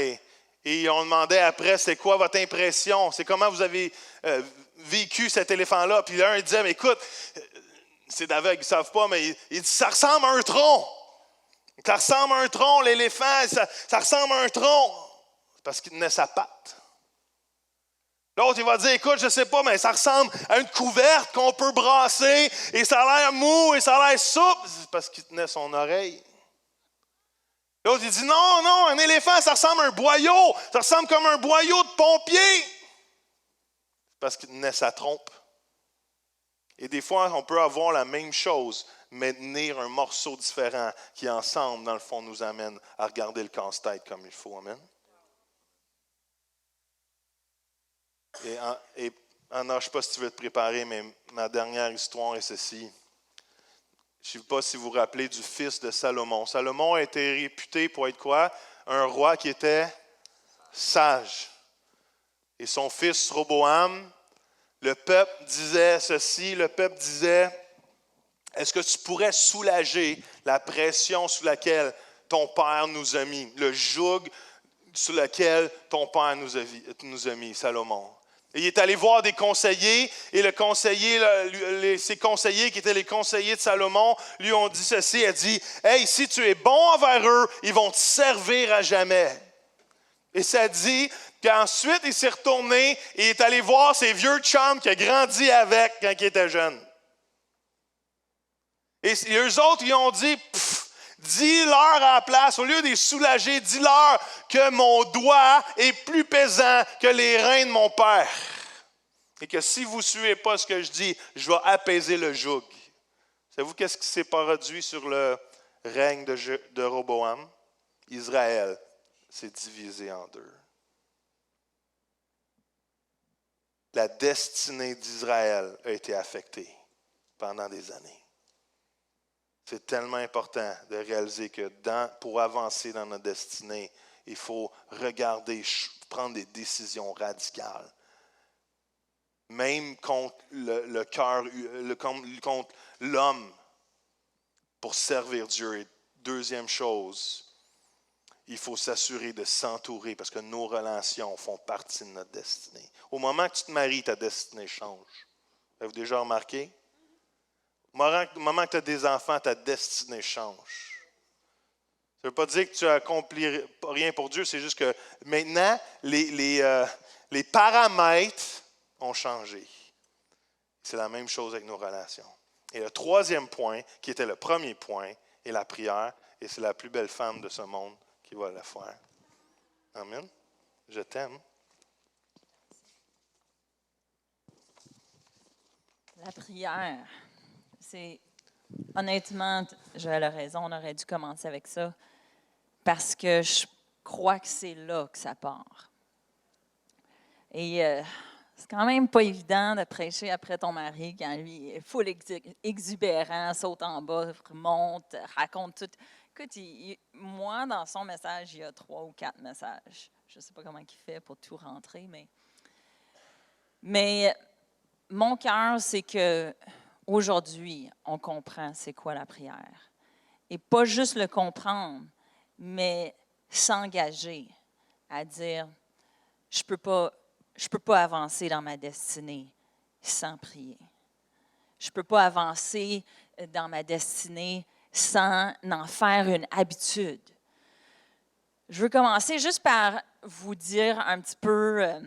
et on demandait après, c'est quoi votre impression? C'est comment vous avez vécu cet éléphant-là? Puis l'un disait, mais écoute, c'est d'aveugle, ils ne savent pas, mais il dit, ça ressemble à un tronc. Ça ressemble à un tronc, l'éléphant, ça ressemble à un tronc. C'est parce qu'il tenait sa patte. L'autre, il va dire, écoute, je ne sais pas, mais ça ressemble à une couverte qu'on peut brasser et ça a l'air mou et ça a l'air souple. C'est parce qu'il tenait son oreille. L'autre, il dit, non, un éléphant, ça ressemble à un boyau. Ça ressemble comme un boyau de pompier. C'est parce qu'il tenait sa trompe. Et des fois, on peut avoir la même chose, mais tenir un morceau différent qui, ensemble, dans le fond, nous amène à regarder le casse-tête comme il faut. Amen. Et Anna, je ne sais pas si tu veux te préparer, mais ma dernière histoire est ceci. Je ne sais pas si vous vous rappelez du fils de Salomon. Salomon a été réputé pour être quoi? Un roi qui était sage. Et son fils Roboam, le peuple disait ceci, le peuple disait, est-ce que tu pourrais soulager la pression sous laquelle ton père nous a mis, le joug sur lequel ton père nous a mis, Salomon? Et il est allé voir des conseillers, et le conseiller, ses conseillers qui étaient les conseillers de Salomon, lui ont dit ceci, il a dit, « Hey, si tu es bon envers eux, ils vont te servir à jamais. » Et ça dit qu'ensuite, il s'est retourné et est allé voir ses vieux chums qu'il a grandi avec quand il était jeune. Et eux autres, ils ont dit, dis-leur à la place, au lieu de les soulager, dis-leur que mon doigt est plus pesant que les reins de mon père. Et que si vous ne suivez pas ce que je dis, je vais apaiser le joug. Savez-vous qu'est-ce qui s'est produit sur le règne de Roboam? Israël s'est divisé en deux. La destinée d'Israël a été affectée pendant des années. C'est tellement important de réaliser que pour avancer dans notre destinée, il faut regarder, prendre des décisions radicales. Même contre le cœur, contre l'homme, pour servir Dieu. Et deuxième chose, il faut s'assurer de s'entourer parce que nos relations font partie de notre destinée. Au moment que tu te maries, ta destinée change. Avez-vous déjà remarqué? Au moment que tu as des enfants, ta destinée change. Ça ne veut pas dire que tu accomplis rien pour Dieu, c'est juste que maintenant, les paramètres ont changé. C'est la même chose avec nos relations. Et le troisième point, qui était le premier point, est la prière. Et c'est la plus belle femme de ce monde qui va le faire. Amen. Je t'aime. La prière. Honnêtement, j'avais raison, on aurait dû commencer avec ça. Parce que je crois que c'est là que ça part. Et c'est quand même pas évident de prêcher après ton mari quand lui est full exubérant, saute en bas, remonte, raconte tout. Écoute, moi, dans son message, il y a 3 ou 4 messages. Je ne sais pas comment il fait pour tout rentrer, mais mon cœur, c'est que aujourd'hui, on comprend c'est quoi la prière. Et pas juste le comprendre, mais s'engager à dire, je peux pas avancer dans ma destinée sans prier. Je ne peux pas avancer dans ma destinée sans en faire une habitude. Je veux commencer juste par vous dire un petit peu,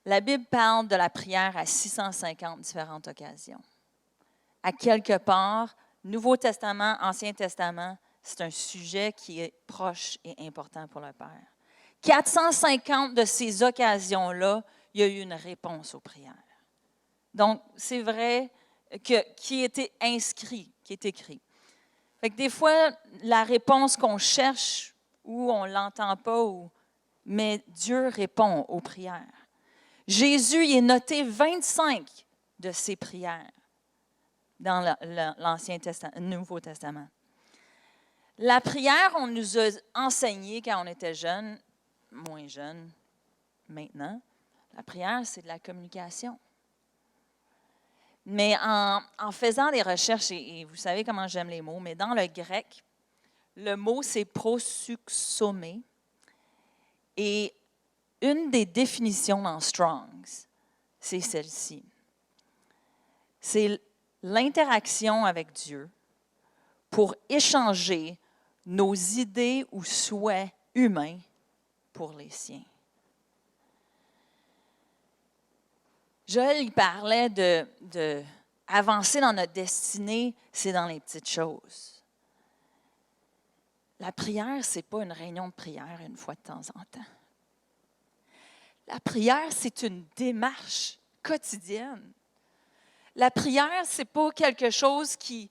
la Bible parle de la prière à 650 différentes occasions. À quelque part, Nouveau Testament, Ancien Testament, c'est un sujet qui est proche et important pour le Père. 450 de ces occasions-là, il y a eu une réponse aux prières. Donc, c'est vrai qui était inscrit, qui est écrit. Fait que des fois, la réponse qu'on cherche ou on ne l'entend pas, mais Dieu répond aux prières. Jésus, il est noté 25 de ses prières dans l'Ancien Testament, le Nouveau Testament. La prière, on nous a enseigné quand on était jeunes, moins jeunes maintenant, la prière, c'est de la communication. Mais en faisant des recherches, et vous savez comment j'aime les mots, mais dans le grec, le mot, c'est prosuxomé. Et une des définitions dans Strong's, c'est celle-ci. C'est l'interaction avec Dieu pour échanger nos idées ou souhaits humains pour les siens. Joël, il parlait de avancer dans notre destinée, c'est dans les petites choses. La prière, ce n'est pas une réunion de prière une fois de temps en temps. La prière, c'est une démarche quotidienne. La prière, ce n'est pas quelque chose qui...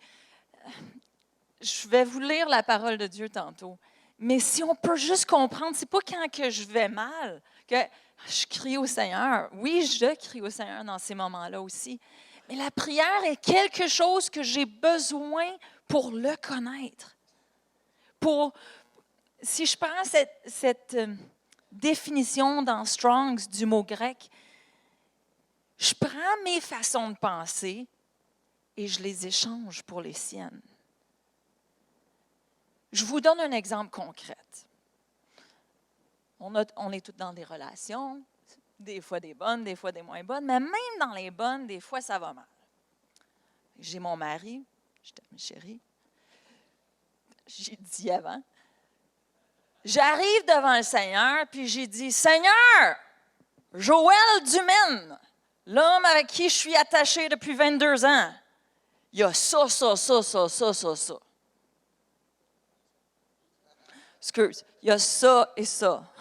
Je vais vous lire la parole de Dieu tantôt. Mais si on peut juste comprendre, ce n'est pas quand que je vais mal que je crie au Seigneur. Oui, je crie au Seigneur dans ces moments-là aussi. Mais la prière est quelque chose que j'ai besoin pour le connaître. Si je prends cette définition dans Strong's du mot grec, je prends mes façons de penser et je les échange pour les siennes. Je vous donne un exemple concret. On est tous dans des relations. Des fois des bonnes, des fois des moins bonnes, mais même dans les bonnes, des fois ça va mal. J'ai mon mari, je t'aime chérie, j'ai dit avant, j'arrive devant le Seigneur, puis j'ai dit, Seigneur, Joël Dumaine, l'homme avec qui je suis attachée depuis 22 ans, il y a ça. Excuse, il y a ça et ça.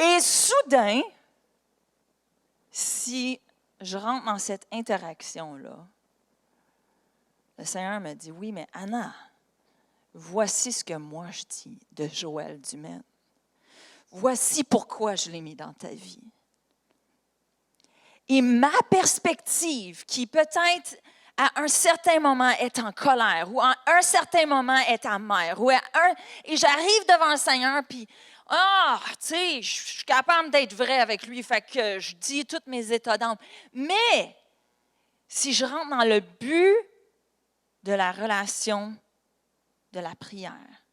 Et soudain, si je rentre dans cette interaction-là, le Seigneur me dit, oui, mais Anna, voici ce que moi je dis de Joël Dumaine. Voici pourquoi je l'ai mis dans ta vie. Et ma perspective, qui peut-être à un certain moment est en colère, ou à un certain moment est amère, et j'arrive devant le Seigneur, puis, tu sais, je suis capable d'être vrai avec lui, fait que je dis tous mes états d'âme. Mais, si je rentre dans le but de la relation, de la prière,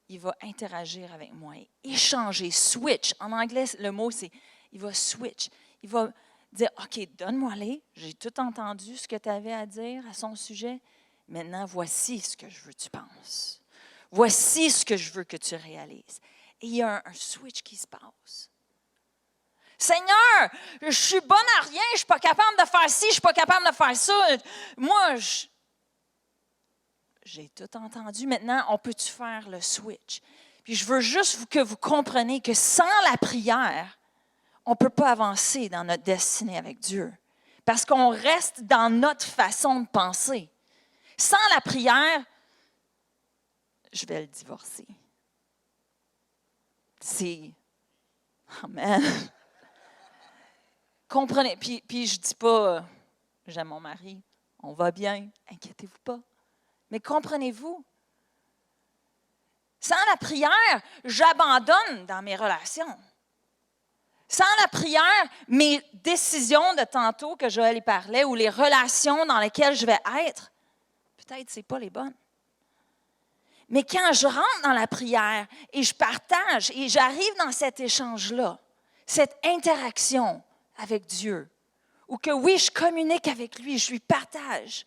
il va interagir avec moi, échanger, switch. En anglais, le mot, c'est, il va switch. Il va dire, OK, donne-moi-les. J'ai tout entendu ce que tu avais à dire à son sujet. Maintenant, voici ce que je veux que tu penses. Voici ce que je veux que tu réalises. Et il y a un switch qui se passe. Seigneur, je suis bonne à rien, je ne suis pas capable de faire ci, je ne suis pas capable de faire ça. Moi, j'ai tout entendu. Maintenant, on peut-tu faire le switch? Puis je veux juste que vous compreniez que sans la prière, on ne peut pas avancer dans notre destinée avec Dieu. Parce qu'on reste dans notre façon de penser. Sans la prière, je vais le divorcer. C'est... Amen. Comprenez. Puis je ne dis pas, j'aime mon mari, on va bien, inquiétez-vous pas. Mais comprenez-vous, sans la prière, j'abandonne dans mes relations. Sans la prière, mes décisions de tantôt que Joël y parlait, ou les relations dans lesquelles je vais être, peut-être ce n'est pas les bonnes. Mais quand je rentre dans la prière et je partage et j'arrive dans cet échange-là, cette interaction avec Dieu, ou que oui, je communique avec lui, je lui partage,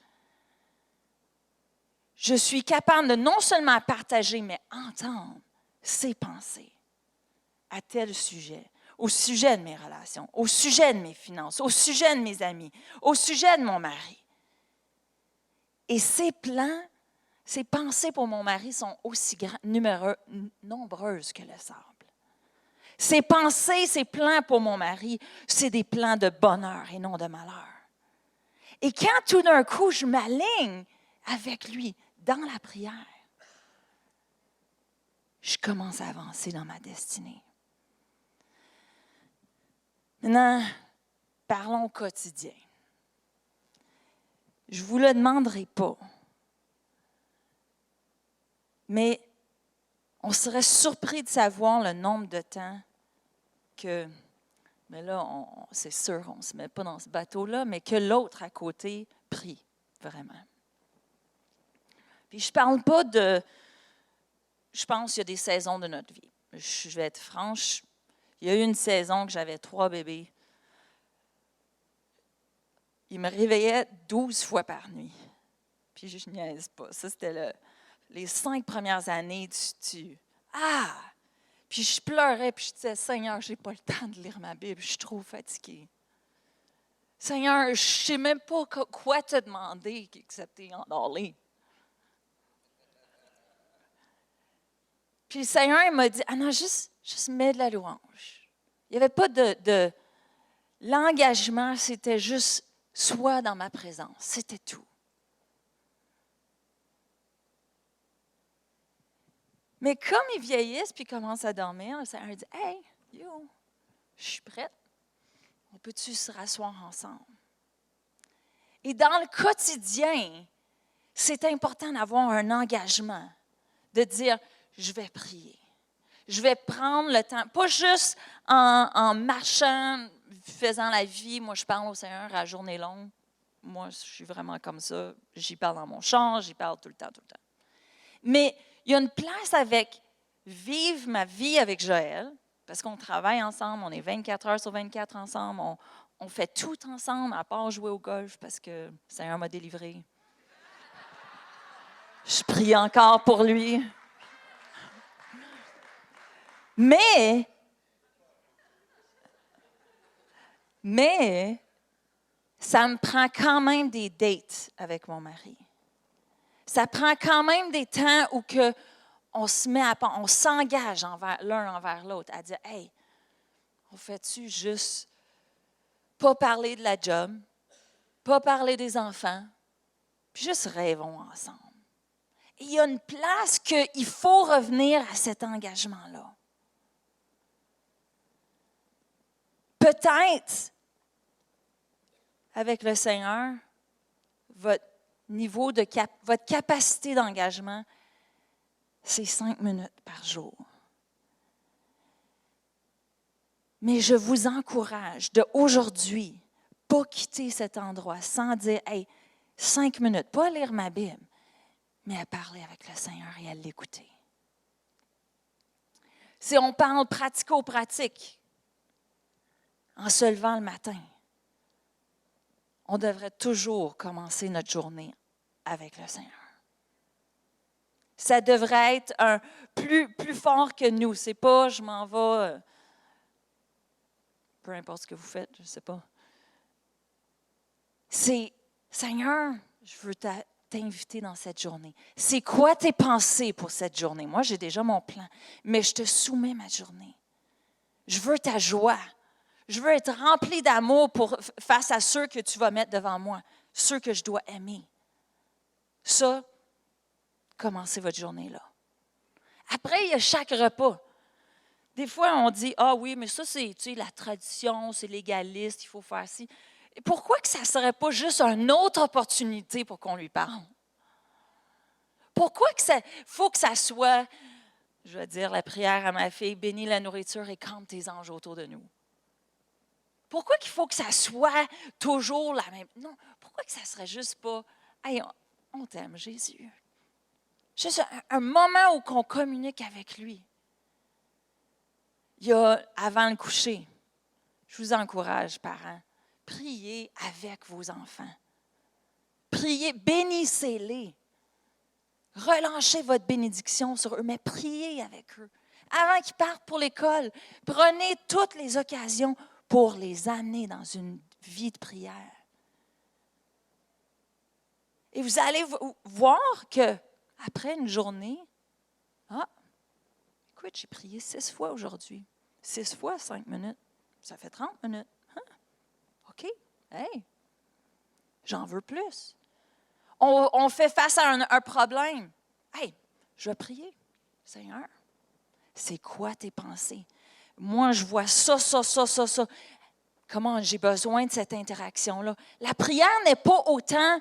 je suis capable de non seulement partager, mais entendre ses pensées à tel sujet, au sujet de mes relations, au sujet de mes finances, au sujet de mes amis, au sujet de mon mari. Et ces plans, ces pensées pour mon mari sont aussi nombreuses que le sable. Ces pensées, ces plans pour mon mari, c'est des plans de bonheur et non de malheur. Et quand tout d'un coup, je m'aligne avec lui dans la prière, je commence à avancer dans ma destinée. Maintenant, parlons quotidien. Je ne vous le demanderai pas, mais on serait surpris de savoir le nombre de temps que, mais là, c'est sûr, on ne se met pas dans ce bateau-là, mais que l'autre à côté prie, vraiment. Puis je ne parle pas de... Je pense qu'il y a des saisons de notre vie. Je vais être franche. Il y a eu une saison que j'avais 3 bébés. Ils me réveillaient 12 fois par nuit. Puis je niaise pas. Ça, c'était les 5 premières années Puis je pleurais, puis je disais, Seigneur, je n'ai pas le temps de lire ma Bible, je suis trop fatiguée. Seigneur, je ne sais même pas quoi te demander, excepté endormir. Puis le Seigneur, il m'a dit, non, juste mets de la louange. Il n'y avait pas de l'engagement, c'était juste, sois dans ma présence, c'était tout. Mais comme ils vieillissent puis commencent à dormir, le Seigneur dit, hey, yo, je suis prête. On peut-tu se rasseoir ensemble? Et dans le quotidien, c'est important d'avoir un engagement, de dire, je vais prier. Je vais prendre le temps, pas juste en marchant, faisant la vie. Moi, je parle au Seigneur à journée longue. Moi, je suis vraiment comme ça. J'y parle dans mon char, j'y parle tout le temps. Mais il y a une place avec vivre ma vie avec Joël, parce qu'on travaille ensemble, on est 24 heures sur 24 ensemble, on fait tout ensemble, à part jouer au golf, parce que le Seigneur m'a délivré. Je prie encore pour lui. Mais, ça me prend quand même des dates avec mon mari. Ça prend quand même des temps où on se met on s'engage l'un envers l'autre à dire, hey, on fait-tu juste pas parler de la job, pas parler des enfants, puis juste rêvons ensemble. Et il y a une place qu'il faut revenir à cet engagement-là. Peut-être, avec le Seigneur, votre niveau votre capacité d'engagement, c'est 5 minutes par jour. Mais je vous encourage de aujourd'hui, pas quitter cet endroit sans dire, hey, 5 minutes, pas à lire ma Bible, mais à parler avec le Seigneur et à l'écouter. Si on parle pratico-pratique, en se levant le matin, on devrait toujours commencer notre journée avec le Seigneur. Ça devrait être plus fort que nous. C'est pas, je m'en vais, peu importe ce que vous faites, je ne sais pas. C'est, Seigneur, je veux t'inviter dans cette journée. C'est quoi tes pensées pour cette journée? Moi, j'ai déjà mon plan, mais je te soumets ma journée. Je veux ta joie. Je veux être rempli d'amour face à ceux que tu vas mettre devant moi, ceux que je dois aimer. Ça, commencez votre journée là. Après, il y a chaque repas. Des fois, on dit, ah oui, mais ça, c'est la tradition, c'est légaliste, il faut faire ci. Et pourquoi que ça ne serait pas juste une autre opportunité pour qu'on lui parle? Pourquoi que faut que ça soit, je vais dire la prière à ma fille, bénis la nourriture et campe tes anges autour de nous? Pourquoi qu'il faut que ça soit toujours la même? Non, pourquoi que ça ne serait juste pas, hey, on t'aime, Jésus. Juste un moment où on communique avec lui. Il y a, avant le coucher, je vous encourage, parents, priez avec vos enfants. Priez, bénissez-les. Relanchez votre bénédiction sur eux, mais priez avec eux. Avant qu'ils partent pour l'école, prenez toutes les occasions pour les amener dans une vie de prière. Et vous allez voir qu'après une journée, écoute, j'ai prié 6 fois aujourd'hui. 6 fois 5 minutes. Ça fait 30 minutes. OK. Hey, j'en veux plus. On fait face à un problème. Hey, je vais prier. Seigneur, c'est quoi tes pensées? Moi, je vois ça. Comment j'ai besoin de cette interaction-là? La prière n'est pas autant...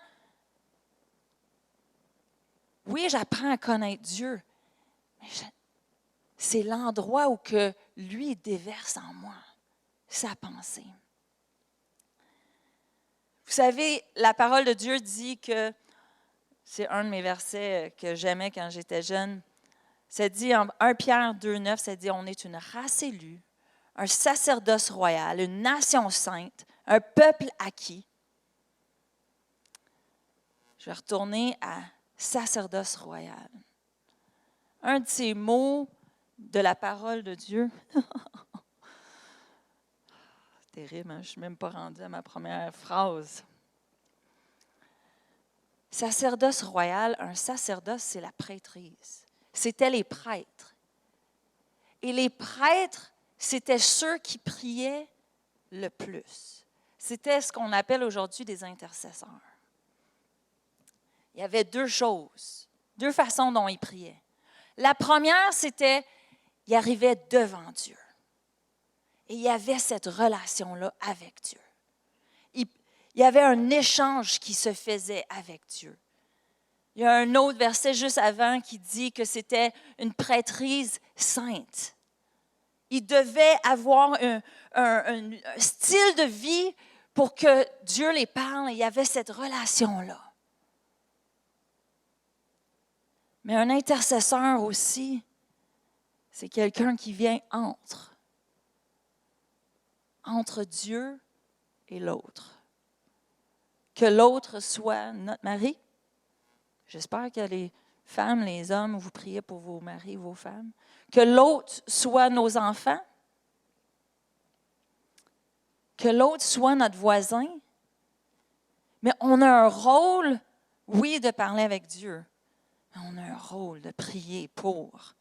Oui, j'apprends à connaître Dieu, mais c'est l'endroit où que lui déverse en moi sa pensée. Vous savez, la parole de Dieu dit que, c'est un de mes versets que j'aimais quand j'étais jeune, ça dit en 1 Pierre 2,9, ça dit « On est une race élue, un sacerdoce royal, une nation sainte, un peuple acquis. » Je vais retourner à sacerdoce royal. Un de ces mots de la parole de Dieu. C'est terrible, hein? Je ne suis même pas rendue à ma première phrase. Sacerdoce royal, un sacerdoce, c'est la prêtrise. C'était les prêtres. Et les prêtres, c'était ceux qui priaient le plus. C'était ce qu'on appelle aujourd'hui des intercesseurs. Il y avait 2 choses, 2 façons dont ils priaient. La première, c'était, ils arrivaient devant Dieu. Et il y avait cette relation-là avec Dieu. Il y avait un échange qui se faisait avec Dieu. Il y a un autre verset juste avant qui dit que c'était une prêtrise sainte. Ils devaient avoir un style de vie pour que Dieu les parle. Et il y avait cette relation-là. Mais un intercesseur aussi, c'est quelqu'un qui vient entre Dieu et l'autre. Que l'autre soit notre mari. J'espère que les femmes, les hommes, vous priez pour vos maris, vos femmes. Que l'autre soit nos enfants. Que l'autre soit notre voisin. Mais on a un rôle, oui, de parler avec Dieu, mais on a un rôle de prier pour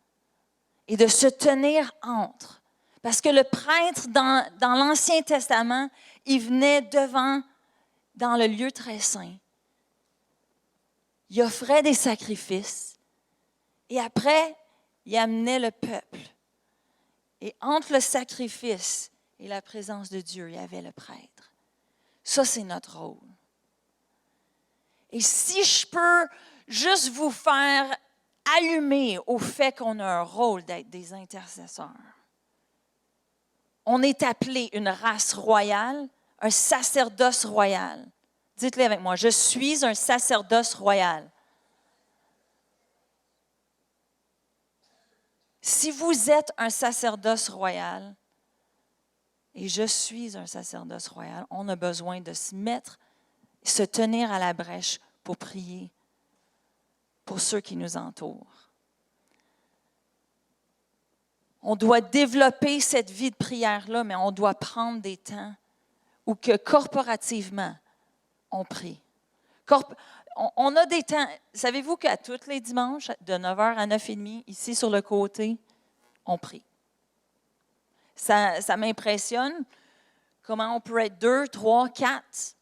et de se tenir entre. Parce que le prêtre, dans l'Ancien Testament, il venait devant, dans le lieu très saint. Il offrait des sacrifices et après, il amenait le peuple. Et entre le sacrifice et la présence de Dieu, il y avait le prêtre. Ça, c'est notre rôle. Et si je peux juste vous faire allumer au fait qu'on a un rôle d'être des intercesseurs. On est appelé une race royale, un sacerdoce royal. Dites-le avec moi, je suis un sacerdoce royal. Si vous êtes un sacerdoce royal, et je suis un sacerdoce royal, on a besoin de se tenir à la brèche pour prier pour ceux qui nous entourent. On doit développer cette vie de prière-là, mais on doit prendre des temps où que corporativement, on prie. On a des temps, savez-vous qu'à tous les dimanches, de 9h à 9h30, ici sur le côté, on prie. Ça m'impressionne comment on peut être 2, 3, 4.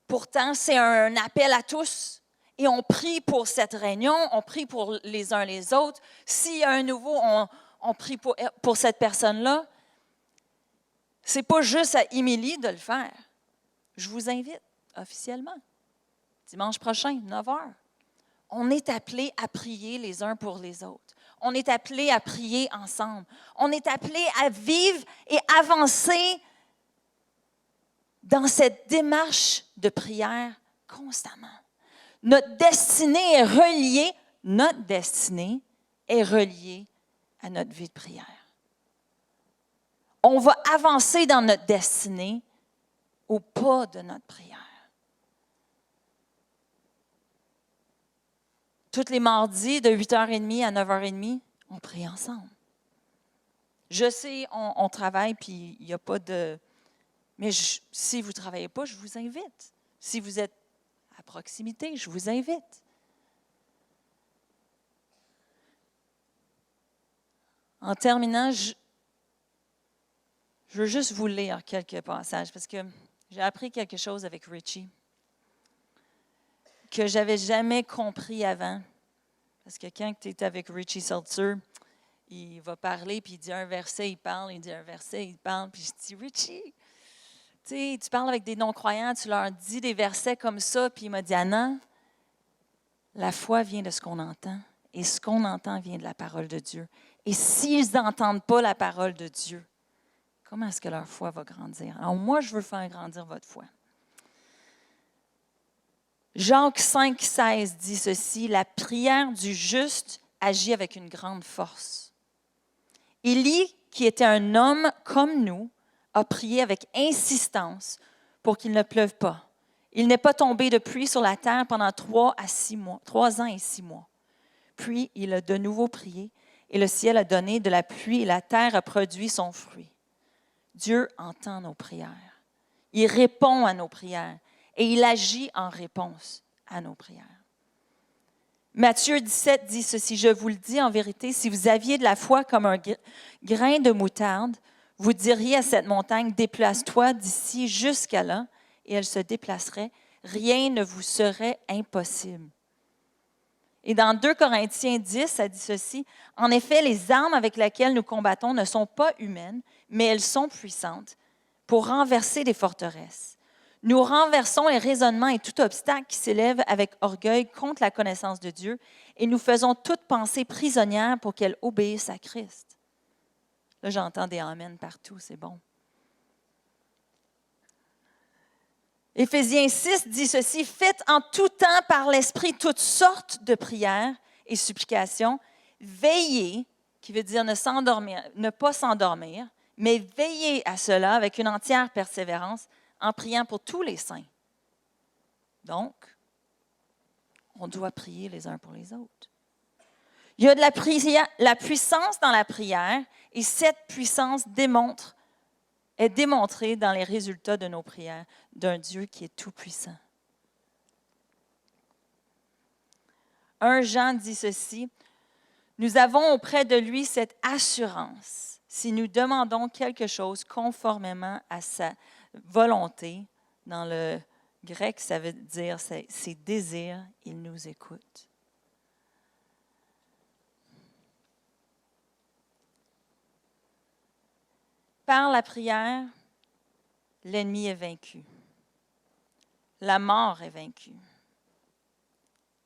Pourtant, c'est un appel à tous. Et on prie pour cette réunion, on prie pour les uns les autres. S'il y a un nouveau, on prie pour cette personne-là. Ce n'est pas juste à Émilie de le faire. Je vous invite officiellement. Dimanche prochain, 9h. On est appelés à prier les uns pour les autres. On est appelés à prier ensemble. On est appelés à vivre et avancer dans cette démarche de prière constamment. Notre destinée est reliée à notre vie de prière. On va avancer dans notre destinée au pas de notre prière. Tous les mardis, de 8h30 à 9h30, on prie ensemble. Je sais, on travaille, puis il n'y a pas de... Mais si vous ne travaillez pas, je vous invite. Si vous êtes à proximité, je vous invite. En terminant, je veux juste vous lire quelques passages parce que j'ai appris quelque chose avec Richie que je n'avais jamais compris avant. Parce que quand tu es avec Richie Seltzer, il va parler, puis il dit un verset, il parle, il dit un verset, il parle, puis je dis, Richie, tu parles avec des non-croyants, tu leur dis des versets comme ça, puis il m'a dit, Anna, la foi vient de ce qu'on entend, et ce qu'on entend vient de la parole de Dieu. Et s'ils n'entendent pas la parole de Dieu, comment est-ce que leur foi va grandir? Alors moi, je veux faire grandir votre foi. Jacques 5,16 dit ceci, « La prière du juste agit avec une grande force. » Élie, qui était un homme comme nous, a prié avec insistance pour qu'il ne pleuve pas. Il n'est pas tombé de pluie sur la terre pendant 3 ans et 6 mois. Puis il a de nouveau prié, et le ciel a donné de la pluie, et la terre a produit son fruit. Dieu entend nos prières. Il répond à nos prières. Et il agit en réponse à nos prières. Matthieu 17 dit ceci, « Je vous le dis en vérité, si vous aviez de la foi comme un grain de moutarde, vous diriez à cette montagne, déplace-toi d'ici jusqu'à là, et elle se déplacerait. Rien ne vous serait impossible. » Et dans 2 Corinthiens 10, ça dit ceci, « En effet, les armes avec lesquelles nous combattons ne sont pas humaines, mais elles sont puissantes pour renverser des forteresses. Nous renversons les raisonnements et tout obstacle qui s'élève avec orgueil contre la connaissance de Dieu et nous faisons toute pensée prisonnière pour qu'elle obéisse à Christ. » Là, j'entends des amen partout, c'est bon. Éphésiens 6 dit ceci, « Faites en tout temps par l'Esprit toutes sortes de prières et supplications, veillez », qui veut dire ne pas s'endormir, mais veillez à cela avec une entière persévérance en priant pour tous les saints. Donc, on doit prier les uns pour les autres. Il y a de la puissance dans la prière et cette puissance est démontrée dans les résultats de nos prières d'un Dieu qui est tout-puissant. 1 Jean dit ceci, « Nous avons auprès de lui cette assurance, si nous demandons quelque chose conformément à sa volonté. » Dans le grec, ça veut dire ses désirs, il nous écoute. Par la prière, l'ennemi est vaincu. La mort est vaincue.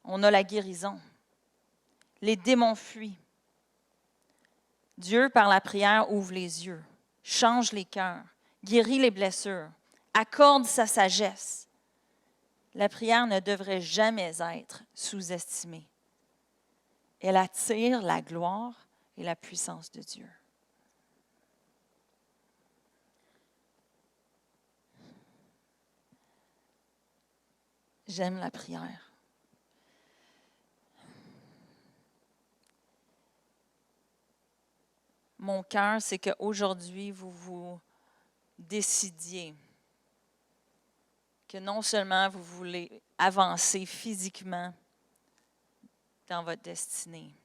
On a la guérison. Les démons fuient. Dieu, par la prière, ouvre les yeux, change les cœurs, guérit les blessures, accorde sa sagesse. La prière ne devrait jamais être sous-estimée. Elle attire la gloire et la puissance de Dieu. J'aime la prière. Mon cœur, c'est qu'aujourd'hui, vous vous décidiez que non seulement vous voulez avancer physiquement dans votre destinée,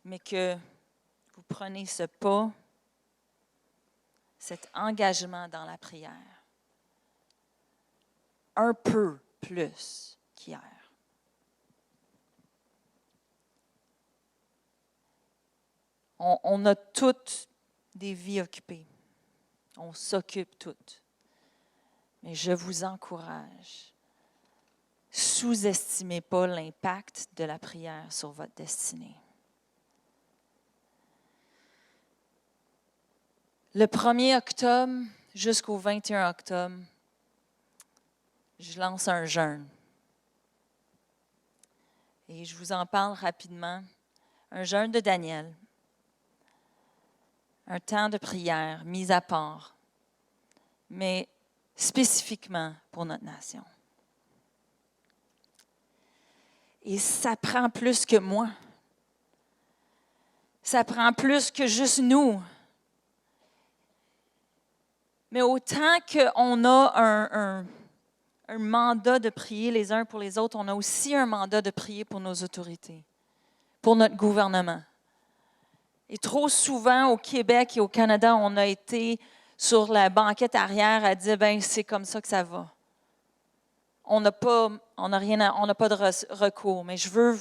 mais que vous prenez ce pas, cet engagement dans la prière, un peu plus qu'hier. On a toutes des vies occupées. On s'occupe toutes. Mais je vous encourage, sous-estimez pas l'impact de la prière sur votre destinée. Le 1er octobre jusqu'au 21 octobre, je lance un jeûne. Et je vous en parle rapidement. Un jeûne de Daniel. Un temps de prière mis à part, mais spécifiquement pour notre nation. Et ça prend plus que moi. Ça prend plus que juste nous. Mais autant qu'on a un mandat de prier les uns pour les autres, on a aussi un mandat de prier pour nos autorités, pour notre gouvernement. Et trop souvent, au Québec et au Canada, on a été sur la banquette arrière à dire, ben c'est comme ça que ça va. On n'a pas de recours, mais je veux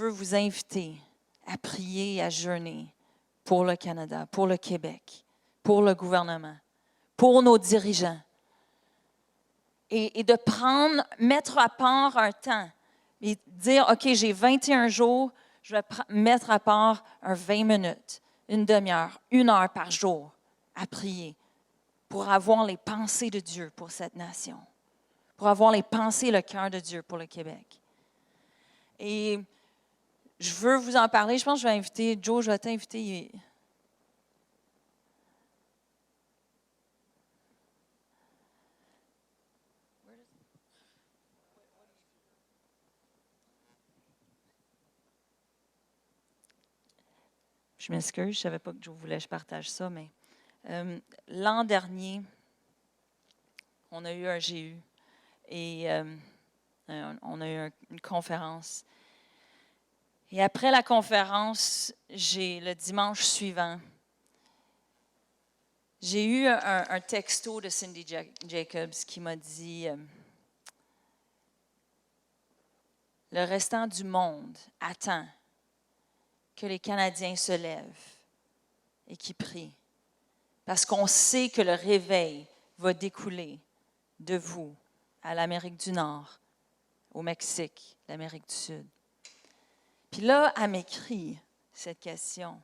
vous inviter à prier, à jeûner pour le Canada, pour le Québec, pour le gouvernement, pour nos dirigeants. Et de mettre à part un temps et dire, OK, j'ai 21 jours, je vais mettre à part 20 minutes, une demi-heure, 1 heure par jour à prier pour avoir les pensées de Dieu pour cette nation, pour avoir les pensées et le cœur de Dieu pour le Québec. Et je veux vous en parler. Je pense que je vais inviter, Joe, je vais t'inviter. Je m'excuse, je ne savais pas que Joe voulait que je partage ça, mais l'an dernier, on a eu un GU et on a eu une conférence. Et après la conférence, le dimanche suivant, j'ai eu un texto de Cindy Jacobs qui m'a dit « Le restant du monde attend que les Canadiens se lèvent et qu'ils prient, parce qu'on sait que le réveil va découler de vous à l'Amérique du Nord, au Mexique, l'Amérique du Sud. » Puis là, elle m'écrit cette question.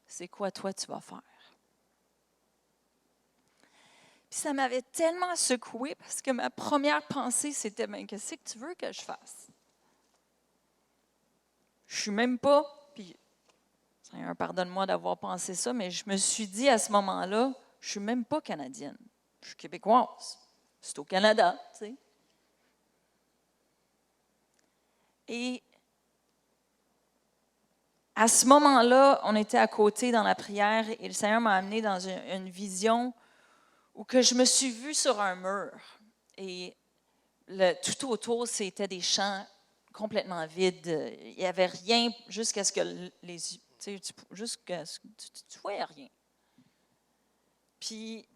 C'est quoi toi tu vas faire? Puis ça m'avait tellement secouée parce que ma première pensée, c'était, ben, qu'est-ce que tu veux que je fasse? Je suis même pas, puis Seigneur, pardonne-moi d'avoir pensé ça, mais je me suis dit à ce moment-là, je suis même pas canadienne. Je suis québécoise. C'est au Canada, tu sais. Et à ce moment-là, on était à côté dans la prière et le Seigneur m'a amené dans une vision où que je me suis vue sur un mur. Et tout autour, c'était des champs complètement vides. Il n'y avait rien jusqu'à ce que jusqu'à ce que tu voyais rien. Puis,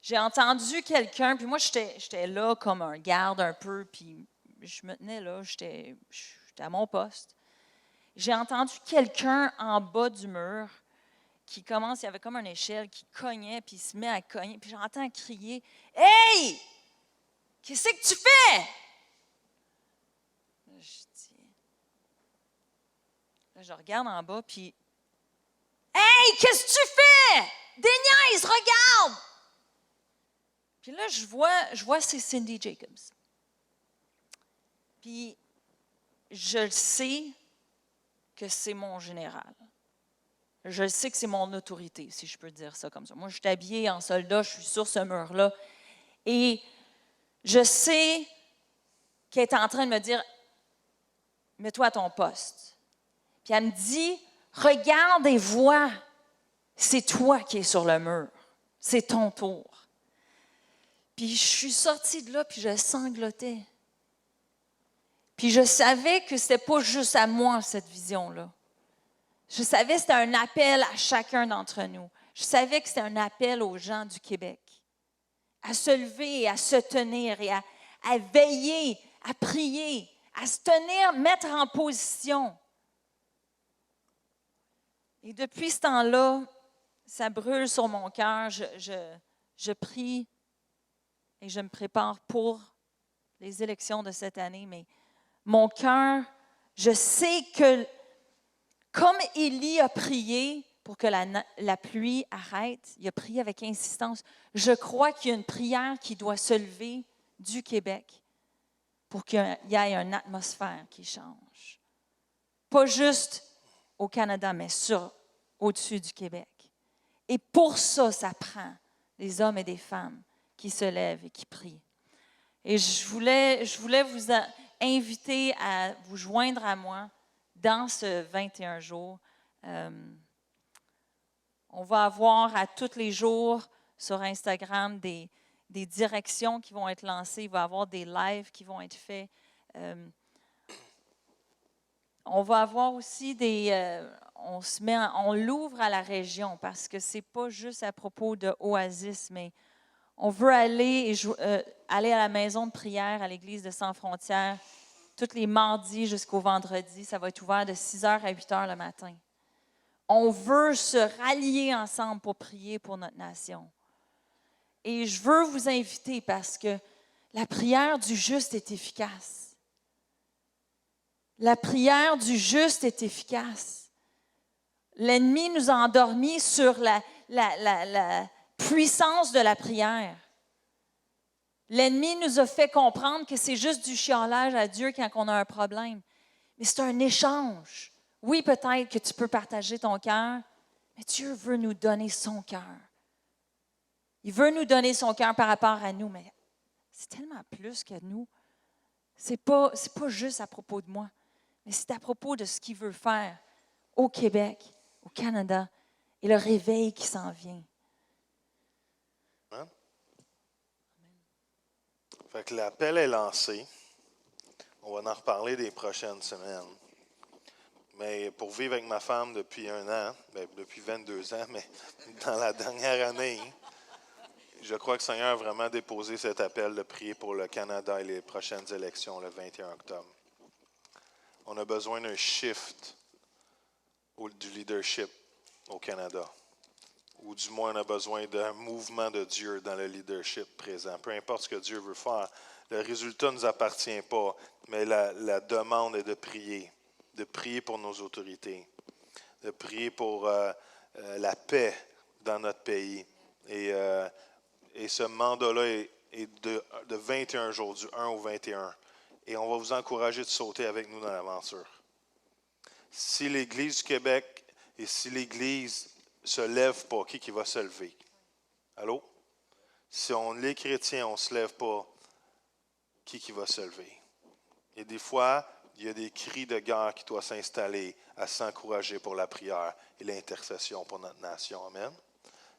j'ai entendu quelqu'un, puis moi, j'étais là comme un garde un peu, puis je me tenais là, j'étais à mon poste. J'ai entendu quelqu'un en bas du mur qui commence, il y avait comme une échelle qui cognait, puis il se met à cogner, puis j'entends crier « Hey! Qu'est-ce que tu fais? » je regarde en bas, puis « Hey! Qu'est-ce que tu fais? Des niaises, regarde! » Puis là, je vois c'est Cindy Jacobs. Puis je le sais que c'est mon général. Je sais que c'est mon autorité, si je peux dire ça comme ça. Moi, je suis habillée en soldat, je suis sur ce mur-là. Et je sais qu'elle est en train de me dire « Mets-toi à ton poste. » Puis elle me dit « Regarde et vois, c'est toi qui es sur le mur. C'est ton tour. » Puis je suis sortie de là, puis je sanglotais. Puis je savais que ce n'était pas juste à moi, cette vision-là. Je savais que c'était un appel à chacun d'entre nous. Je savais que c'était un appel aux gens du Québec à se lever et à se tenir et à veiller, à prier, à se tenir, mettre en position. Et depuis ce temps-là, ça brûle sur mon cœur. Je prie et je me prépare pour les élections de cette année, mais mon cœur, je sais que comme Élie a prié pour que la pluie arrête, il a prié avec insistance, je crois qu'il y a une prière qui doit se lever du Québec pour qu'il y ait une atmosphère qui change. Pas juste au Canada, mais au-dessus du Québec. Et pour ça, ça prend des hommes et des femmes qui se lèvent et qui prient. Et je voulais vous inviter à vous joindre à moi dans ce 21 jours. On va avoir à tous les jours sur Instagram des directions qui vont être lancées. Il va y avoir des lives qui vont être faits. On va avoir aussi on l'ouvre à la région parce que ce n'est pas juste à propos de Oasis, mais on veut aller à la maison de prière à l'église de Sans Frontières tous les mardis jusqu'au vendredi. Ça va être ouvert de 6h à 8h le matin. On veut se rallier ensemble pour prier pour notre nation. Et je veux vous inviter parce que la prière du juste est efficace. La prière du juste est efficace. L'ennemi nous a endormis sur la puissance de la prière. L'ennemi nous a fait comprendre que c'est juste du chiolage à Dieu quand on a un problème. Mais c'est un échange. Oui, peut-être que tu peux partager ton cœur, mais Dieu veut nous donner son cœur. Il veut nous donner son cœur par rapport à nous, mais c'est tellement plus que nous. C'est pas juste à propos de moi, mais c'est à propos de ce qu'il veut faire au Québec, au Canada, et le réveil qui s'en vient. Hein? Fait que l'appel est lancé. On va en reparler des prochaines semaines. Mais pour vivre avec ma femme depuis 1 an, depuis 22 ans, mais dans la dernière année, je crois que le Seigneur a vraiment déposé cet appel de prier pour le Canada et les prochaines élections le 21 octobre. On a besoin d'un shift du leadership au Canada. Ou du moins, on a besoin d'un mouvement de Dieu dans le leadership présent. Peu importe ce que Dieu veut faire, le résultat ne nous appartient pas, mais la demande est de prier pour nos autorités, de prier pour la paix dans notre pays, Et ce mandat-là est de 21 jours, du 1 au 21. Et on va vous encourager de sauter avec nous dans l'aventure. Si l'Église du Québec et si l'Église ne se lève pas, qui va se lever? Allô? Si les chrétiens, on ne se lève pas, qui va se lever? Et des fois, il y a des cris de guerre qui doivent s'installer à s'encourager pour la prière et l'intercession pour notre nation. Amen?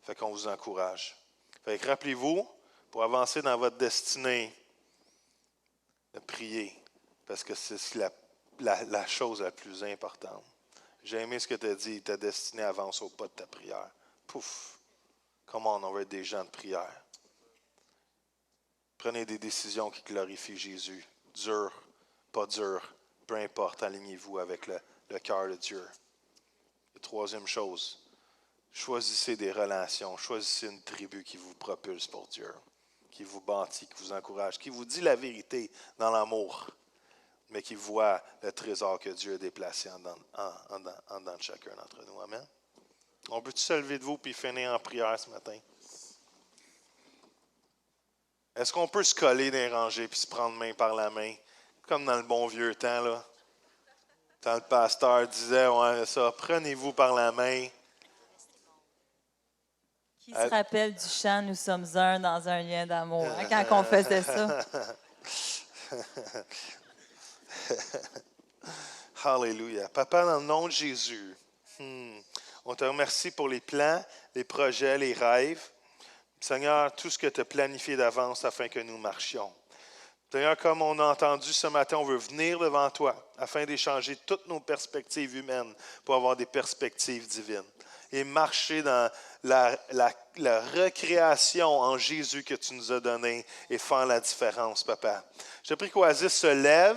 Fait qu'on vous encourage. Fait que rappelez-vous, pour avancer dans votre destinée, de prier, parce que c'est la chose la plus importante. J'ai aimé ce que tu as dit, ta destinée avance au pas de ta prière. Pouf! Comment on veut être des gens de prière? Prenez des décisions qui glorifient Jésus. Dur, pas dur, peu importe, alignez-vous avec le cœur de Dieu. Et troisième chose, choisissez des relations, choisissez une tribu qui vous propulse pour Dieu, qui vous bâtit, qui vous encourage, qui vous dit la vérité dans l'amour, mais qui voit le trésor que Dieu a déplacé en dedans de chacun d'entre nous. Amen. On peut-tu se lever de vous et finir en prière ce matin? Est-ce qu'on peut se coller dans les rangées et se prendre main par la main, comme dans le bon vieux temps, là? Quand le pasteur disait, ouais, ça, prenez-vous par la main. Qui se rappelle du chant « Nous sommes un dans un lien d'amour » quand on faisait ça? Alléluia. Papa, dans le nom de Jésus, on te remercie pour les plans, les projets, les rêves. Seigneur, tout ce que tu as planifié d'avance afin que nous marchions. Seigneur, comme on a entendu ce matin, on veut venir devant toi afin d'échanger toutes nos perspectives humaines pour avoir des perspectives divines et marcher dans la recréation en Jésus que tu nous as donné et faire la différence, Papa. Je prie qu'Oasis se lève,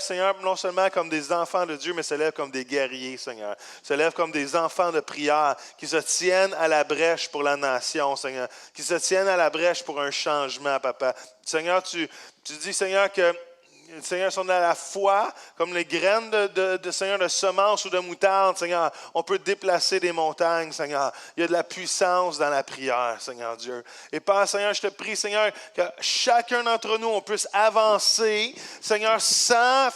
Seigneur, non seulement comme des enfants de Dieu, mais se lève comme des guerriers, Seigneur. Se lève comme des enfants de prière qui se tiennent à la brèche pour la nation, Seigneur. Qui se tiennent à la brèche pour un changement, Papa. Seigneur, tu dis, Seigneur, que Seigneur, sont à la foi, comme les graines Seigneur, de semence ou de moutarde, Seigneur. On peut déplacer des montagnes, Seigneur. Il y a de la puissance dans la prière, Seigneur Dieu. Et Père, Seigneur, je te prie, Seigneur, que chacun d'entre nous, on puisse avancer, Seigneur, sans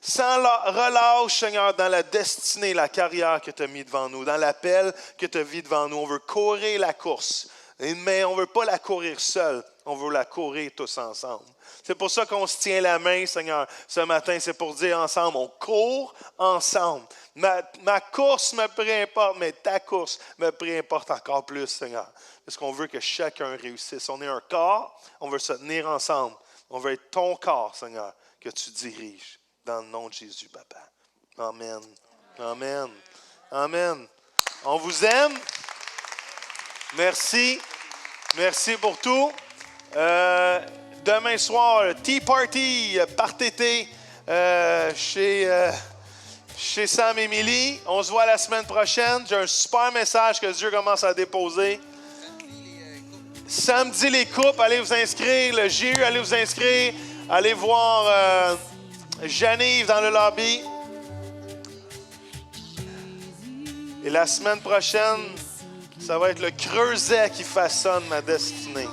relâche, Seigneur, dans la destinée, la carrière que tu as mis devant nous, dans l'appel que tu as mis devant nous. On veut courir la course, mais on ne veut pas la courir seul. On veut la courir tous ensemble. C'est pour ça qu'on se tient la main, Seigneur, ce matin. C'est pour dire ensemble, on court ensemble. Ma course me préimporte, mais ta course me préimporte encore plus, Seigneur. Parce qu'on veut que chacun réussisse. On est un corps, on veut se tenir ensemble. On veut être ton corps, Seigneur, que tu diriges. Dans le nom de Jésus, Papa. Amen. Amen. Amen. On vous aime. Merci. Merci pour tout. Demain soir, Tea Party, part-été chez Sam et Millie. On se voit la semaine prochaine. J'ai un super message que Dieu commence à déposer. Samedi, les coupes, allez vous inscrire. Le GU, allez vous inscrire. Allez voir Jeanne-Yves dans le lobby. Et la semaine prochaine, ça va être le creuset qui façonne ma destinée.